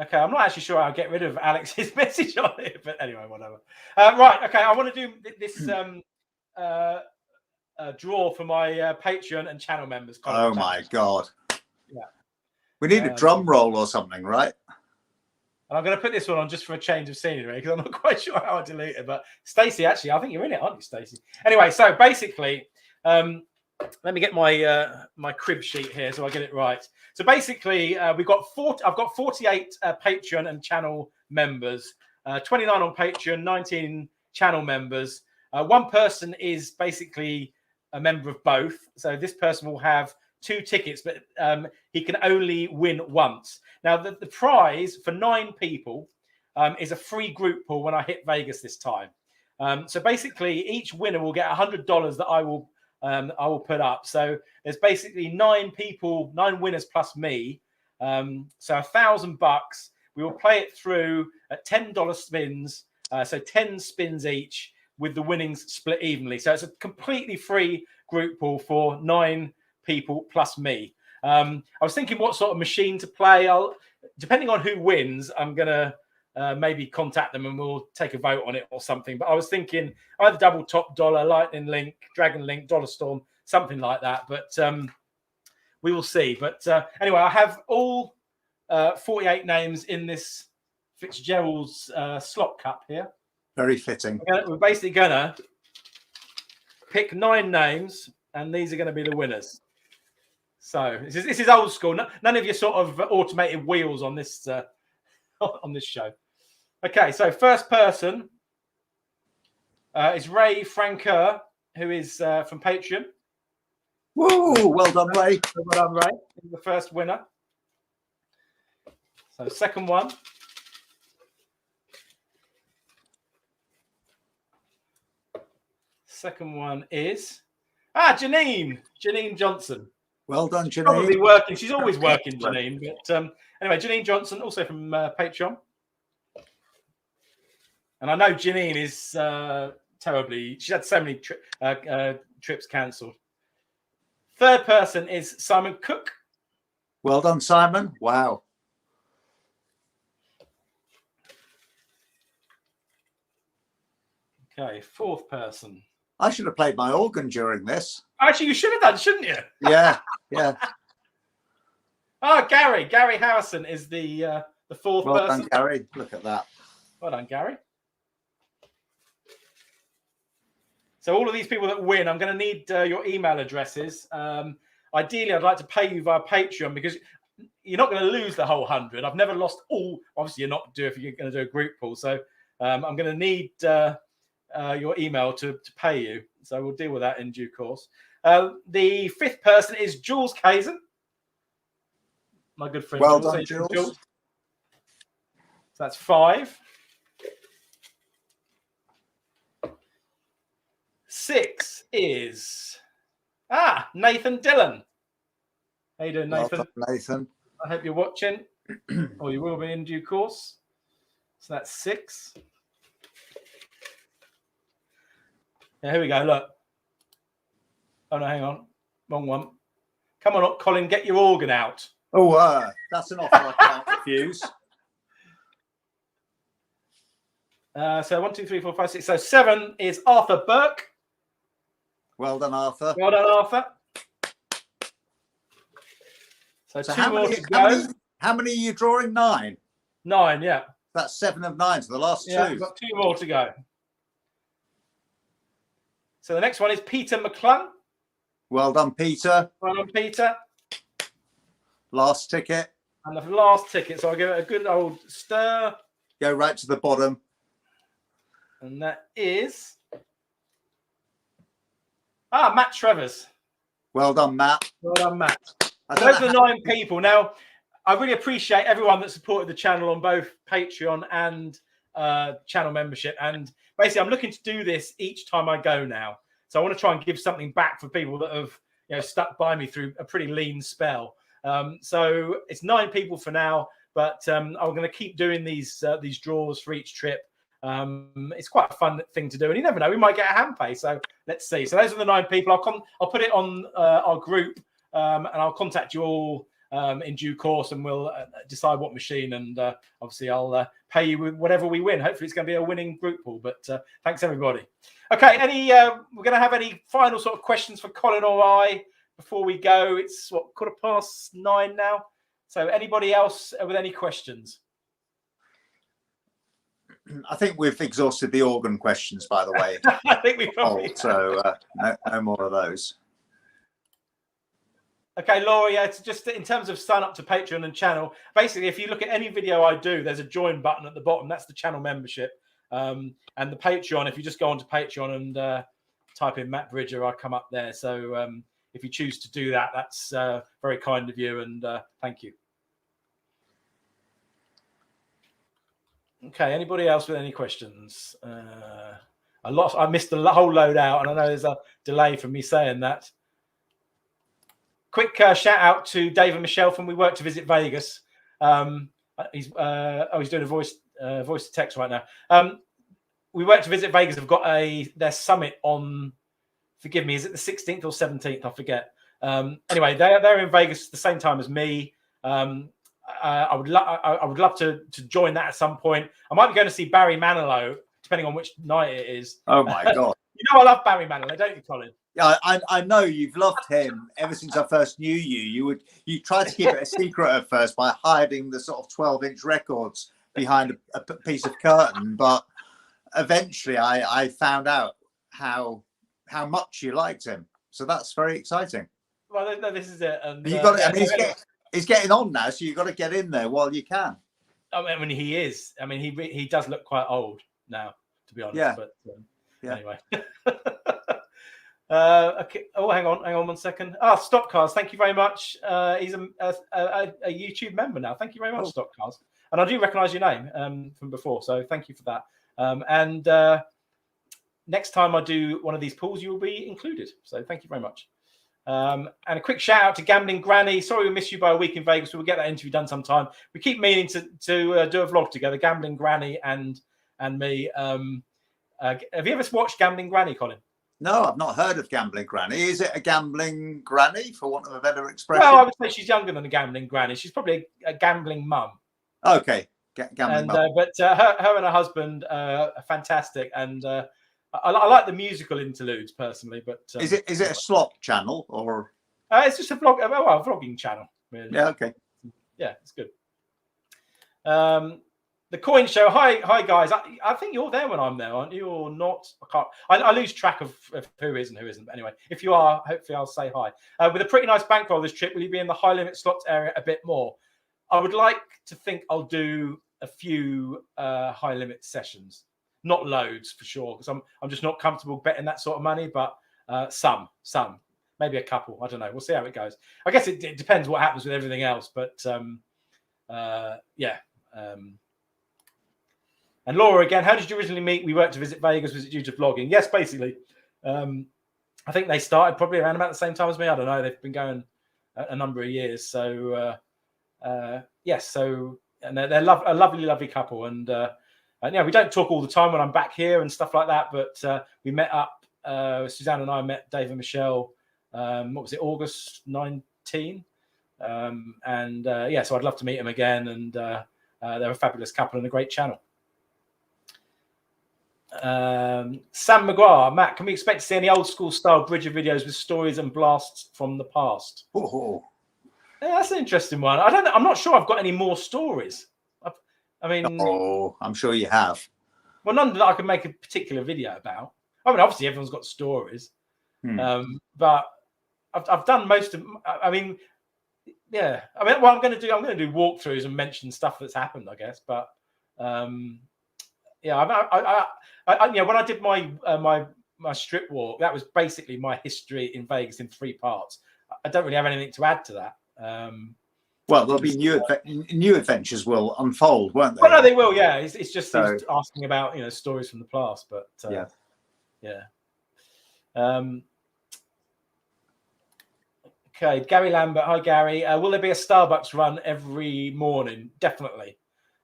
Okay, I'm not actually sure I'll get rid of Alex's message on it, but anyway, whatever. Right, okay, I want to do this draw for my Patreon and channel members. Oh my God. Yeah. We need a drum roll or something, right? And I'm going to put this one on just for a change of scenery because I'm not quite sure how I delete it. But Stacey, actually, I think you're in it, aren't you, Stacey? Anyway, so basically, let me get my my crib sheet here so I get it right. So basically, I've got 48 Patreon and channel members, 29 on Patreon, 19 channel members. One person is basically a member of both. So this person will have 2 tickets, but he can only win once. Now, the prize for 9 people is a free group pool when I hit Vegas this time. So basically, each winner will get $100 that I will put up. So there's basically 9 people, 9 winners plus me. So $1,000. We will play it through at $10 spins. So 10 spins each with the winnings split evenly. So it's a completely free group pool for 9 people plus me. I was thinking what sort of machine to play. Depending on who wins, I'm going to maybe contact them and we'll take a vote on it or something. But I was thinking either double top dollar, lightning link, dragon link, dollar storm, something like that. But we will see. But anyway, I have all 48 names in this Fitzgerald's slot cup here. Very fitting. We're basically going to pick 9 names, and these are going to be the winners. So this is old school. None of your sort of automated wheels on this on this show. Okay, so first person is Ray Francoeur, who is from Patreon. Woo! Well done, Ray. Well done, Ray. He's the first winner. So second one. Second one is Janine Johnson. Well done, Janine. Probably working. She's always working, Janine. But anyway, Janine Johnson, also from Patreon. And I know Janine is terribly. She's had so many trips cancelled. Third person is Simon Cook. Well done, Simon. Wow. Okay, fourth person. I should have played my organ during this. Actually, you should have done, shouldn't you? Yeah. Gary Harrison is the fourth person. Well done, Gary. Look at that. Well done, Gary. So all of these people that win, I'm going to need your email addresses. Ideally, I'd like to pay you via Patreon because you're not going to lose the whole 100. I've never lost all. Obviously, you're not if you're going to do a group pool. So I'm going to need your email to pay you. So we'll deal with that in due course. The fifth person is Jules Kazan. My good friend. Well done, Jules. So that's 5. 6 is Nathan Dillon. How you doing, Nathan? Well done, Nathan. I hope you're watching, or you will be in due course. So that's 6. Yeah, here we go. Look. Oh no, hang on, wrong one. Come on up, Colin. Get your organ out. Oh, that's an offer I can't refuse. So 1, 2, 3, 4, 5, 6. So 7 is Arthur Burke. Well done, Arthur. Well done, Arthur. So 2 more to go. How many are you drawing? 9. 9, yeah. That's 7 of 9. So the last 2. Yeah, we've got 2 more to go. So the next one is Peter McClung. Well done, Peter. Well done, Peter. Last ticket. And the last ticket. So I'll give it a good old stir. Go right to the bottom. And that is Matt Trevors. Well done, Matt. Well done, Matt. Those are the 9 people. Now, I really appreciate everyone that supported the channel on both Patreon and channel membership. And basically, I'm looking to do this each time I go now. So I want to try and give something back for people that have stuck by me through a pretty lean spell. So it's 9 people for now, but I'm going to keep doing these draws for each trip. It's quite a fun thing to do, and you never know, we might get a hand pay. So let's see. So those are the 9 people. I'll put it on our group, and I'll contact you all in due course, and we'll decide what machine. And obviously, I'll pay you with whatever we win. Hopefully, it's going to be a winning group pool. But thanks everybody. Okay, we're going to have any final sort of questions for Colin or I before we go? It's 9:15 now. So anybody else with any questions? I think we've exhausted the organ questions, by the way. I think we probably so no more of those. Okay, Laura, yeah, it's just in terms of sign up to Patreon and channel. Basically, if you look at any video I do, there's a join button at the bottom. That's the channel membership. And the Patreon, if you just go onto Patreon and type in Matt Bridger, I come up there. So if you choose to do that, that's very kind of you, and thank you. Okay, anybody else with any questions? I missed the whole load out, and I know there's a delay from me saying that. Quick shout out to Dave and Michelle from We Work to Visit Vegas. He's doing a voice to text right now. We Work to Visit Vegas have got their summit on, forgive me, is it the 16th or 17th? I forget. Anyway, they're in Vegas at the same time as me. I would love to join that at some point. I might be going to see Barry Manilow, depending on which night it is. Oh my God! You know I love Barry Manilow, don't you, Colin? Yeah, I know you've loved him ever since I first knew you. You tried to keep it a secret at first by hiding the sort of 12-inch records behind a piece of curtain, but eventually I found out how much you liked him. So that's very exciting. Well, no, this is it. And you got it. I mean, he's getting on now, so you've got to get in there while you can. I mean, he is. I mean, he does look quite old now, to be honest. Yeah. But yeah. Anyway. Okay. Oh, hang on 1 second. Stock Cars. Thank you very much. He's a YouTube member now. Thank you very much, Stock Cars. And I do recognise your name from before, so thank you for that. And next time I do one of these pools, you will be included. So thank you very much. And a quick shout out to Gambling Granny. Sorry we missed you by a week in Vegas. We'll get that interview done sometime. We keep meaning to do a vlog together, Gambling Granny and me. Have you ever watched Gambling Granny, Colin? No, I've not heard of Gambling Granny. Is it a gambling granny, for want of a better expression? Well, I would say she's younger than a gambling granny. She's probably a gambling mum. Okay, gambling mum. But her and her husband are fantastic, and I like the musical interludes personally. But is it a slot channel or? It's just a vlogging channel. Really. Yeah. Okay. Yeah, it's good. The Coin Show. Hi guys. I think you're there when I'm there, aren't you? Or not? I lose track of who is and who isn't. But anyway, if you are, hopefully I'll say hi. With a pretty nice bankroll this trip, will you be in the high limit slots area a bit more? I would like to think I'll do a few high limit sessions. Not loads for sure, because I'm just not comfortable betting that sort of money. But some, maybe a couple. I don't know. We'll see how it goes. I guess it depends what happens with everything else. But yeah. And Laura, again, how did you originally meet We Work to Visit Vegas? Was it due to vlogging? Yes, basically. I think they started probably around about the same time as me. I don't know. They've been going a number of years. So, yes, so and they're a lovely couple, and yeah, we don't talk all the time when I'm back here and stuff like that, but we met up. Suzanne and I met Dave and Michelle. What was it, August 19? And yeah, so I'd love to meet them again, and they're a fabulous couple and a great channel. Sam McGrath, Matt, can we expect to see any old school style Bridger videos with stories and blasts from the past? Oh. Yeah, that's an interesting one. I'm not sure I've got any more stories. I mean, I'm sure you have. Well, none that I can make a particular video about. I mean, obviously everyone's got stories, but I've done most of. I mean, yeah. I mean, what I'm going to do walkthroughs and mention stuff that's happened, I guess. But yeah, you know, when I did my my strip walk, that was basically my history in Vegas in 3 parts. I don't really have anything to add to that. Well, there'll be new adventures will unfold, won't they? Well, no, they will. Yeah, it's just asking about, you know, stories from the past, but yeah. Okay, Gary Lambert. Hi, Gary. Will there be a Starbucks run every morning? Definitely.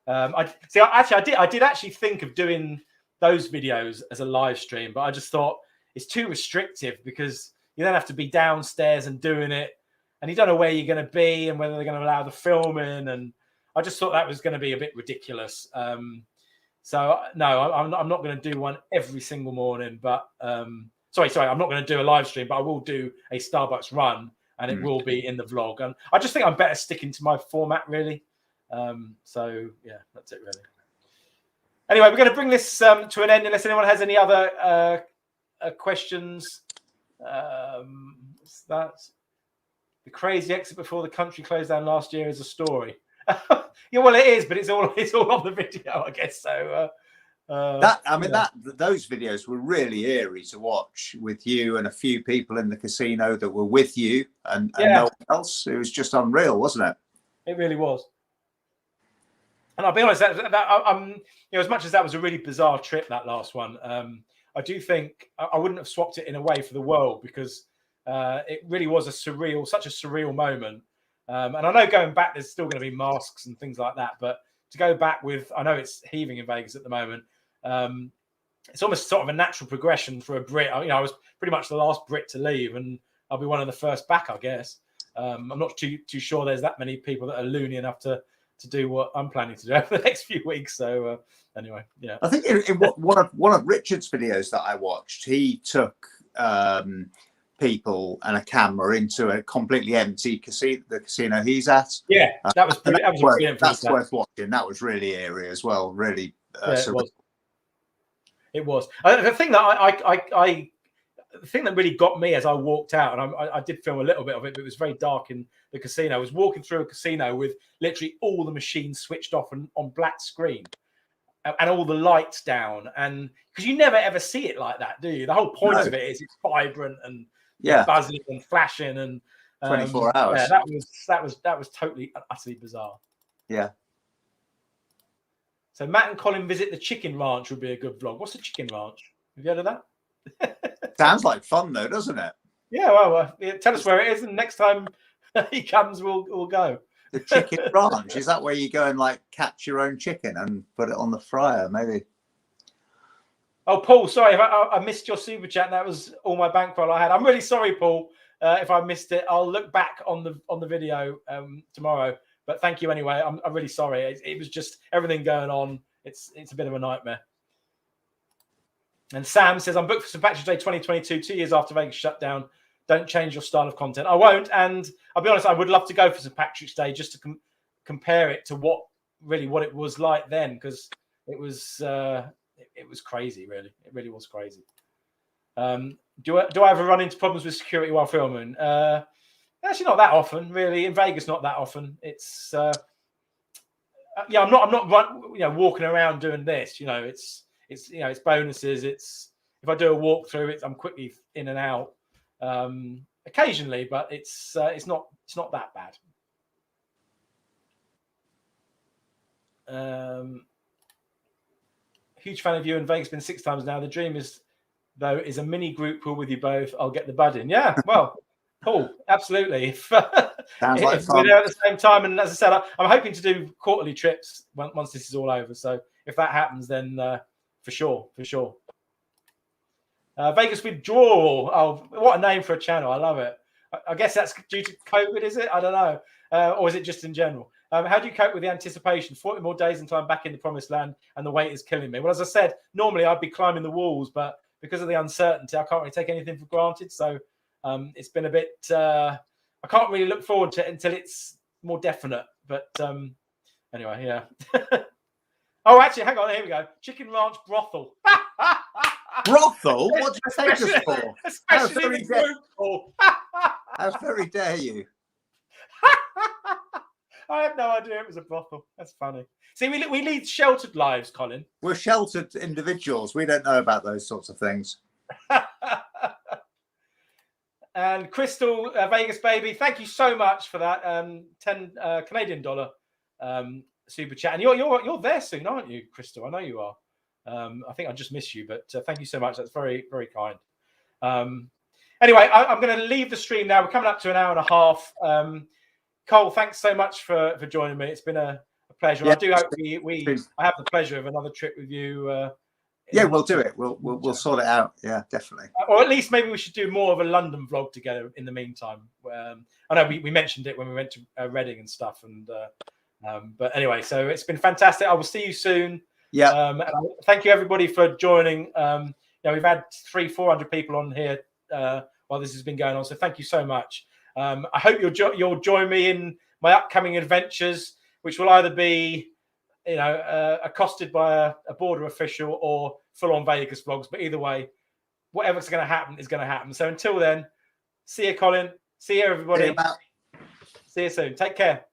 I did actually think of doing those videos as a live stream, but I just thought it's too restrictive because you then have to be downstairs and doing it, and you don't know where you're going to be and whether they're going to allow the filming. And I just thought that was going to be a bit ridiculous. So no, I'm not going to do one every single morning. But sorry, I'm not going to do a live stream, but I will do a Starbucks run, and it will be in the vlog. And I just think I'm better sticking to my format, really. So yeah, that's it, really. Anyway, we're going to bring this to an end unless anyone has any other questions. That's the crazy exit before the country closed down last year is a story. Yeah, well, it is, but it's all on the video, I guess. So those videos were really eerie to watch with you and a few people in the casino that were with you and no one else. It was just unreal, wasn't it? It really was. And I'll be honest, you know, as much as that was a really bizarre trip, that last one, I do think I wouldn't have swapped it in a way for the world, because it really was such a surreal moment. And I know going back, there's still going to be masks and things like that, but to go back with, I know it's heaving in Vegas at the moment. It's almost sort of a natural progression for a Brit. You know, I was pretty much the last Brit to leave, and I'll be one of the first back, I guess. I'm not too sure there's that many people that are loony enough to do what I'm planning to do over the next few weeks. So anyway, yeah. I think in one of Richard's videos that I watched, he took people and a camera into a completely empty casino he's at. Yeah, that was brilliant. That's worth watching. That was really eerie as well. Really, it was. The thing that the thing that really got me as I walked out, and I did film a little bit of it, but it was very dark in the casino. I was walking through a casino with literally all the machines switched off and on black screen, and all the lights down. And because you never ever see it like that, do you? The whole point of it is it's vibrant and buzzing and flashing and 24 hours. Yeah, that was totally utterly bizarre. Yeah. So Matt and Colin visit the chicken ranch would be a good vlog. What's the chicken ranch? Have you heard of that? Sounds like fun though, doesn't it? Yeah, well, tell us where it is, and next time he comes, we'll go. The chicken ranch, is that where you go and like catch your own chicken and put it on the fryer, maybe? Oh, Paul, sorry, I missed your super chat. That was all my bankroll I had. I'm really sorry, Paul, if I missed it. I'll look back on the video tomorrow. But thank you anyway. I'm really sorry. It was just everything going on. It's a bit of a nightmare. And Sam says, I'm booked for St. Patrick's Day 2022, 2 years after Vegas shut down. Don't change your style of content. I won't. And I'll be honest, I would love to go for St. Patrick's Day just to compare it to what it was like then, because it was crazy, really. It really was crazy. Do I ever run into problems with security while filming? Actually, not that often, really. In Vegas, not that often. It's I'm not walking around doing this. You know, it's bonuses. It's if I do a walkthrough, I'm quickly in and out. Occasionally, but it's not that bad. Huge fan of you in Vegas. Been 6 times now. The dream is a mini group pool with you both. I'll get the bud in. Yeah, well, Cool, absolutely. If, Sounds like if fun. we're there at the same time, and as I said, I'm hoping to do quarterly trips once this is all over. So if that happens, then for sure. Vegas Withdrawal. Oh, what a name for a channel! I love it. I guess that's due to COVID, is it? I don't know, or is it just in general? How do you cope with the anticipation? 40 more days until I'm back in the promised land, and the wait is killing me. Well, as I said, normally I'd be climbing the walls, but because of the uncertainty, I can't really take anything for granted. So it's been a bit. I can't really look forward to it until it's more definite. But anyway, yeah. Oh, actually, hang on. Here we go. Chicken Ranch brothel. Brothel? What do you take us for? Especially the group call. How very dare you? I had no idea it was a brothel. That's funny. See, we lead sheltered lives, Colin. We're sheltered individuals. We don't know about those sorts of things. And Crystal Vegas Baby, thank you so much for that 10 Canadian dollar super chat. And you're there soon, aren't you, Crystal? I know you are. I think I just missed you, but thank you so much. That's very, very kind. Anyway, I'm going to leave the stream now. We're coming up to an hour and a half. Cole, thanks so much for joining me. It's been a pleasure. Yeah, I do hope I have the pleasure of another trip with you. Yeah, we'll do it. We'll sort it out. Yeah, definitely. Or at least maybe we should do more of a London vlog together in the meantime. I know we mentioned it when we went to Reading and stuff. And but anyway, so it's been fantastic. I will see you soon. Yeah. And thank you everybody for joining. We've had 300-400 people on here while this has been going on. So thank you so much. I hope you'll join me in my upcoming adventures, which will either be, accosted by a border official or full-on Vegas vlogs. But either way, whatever's going to happen is going to happen. So until then, see you, Colin. See you, everybody. See you soon. Take care.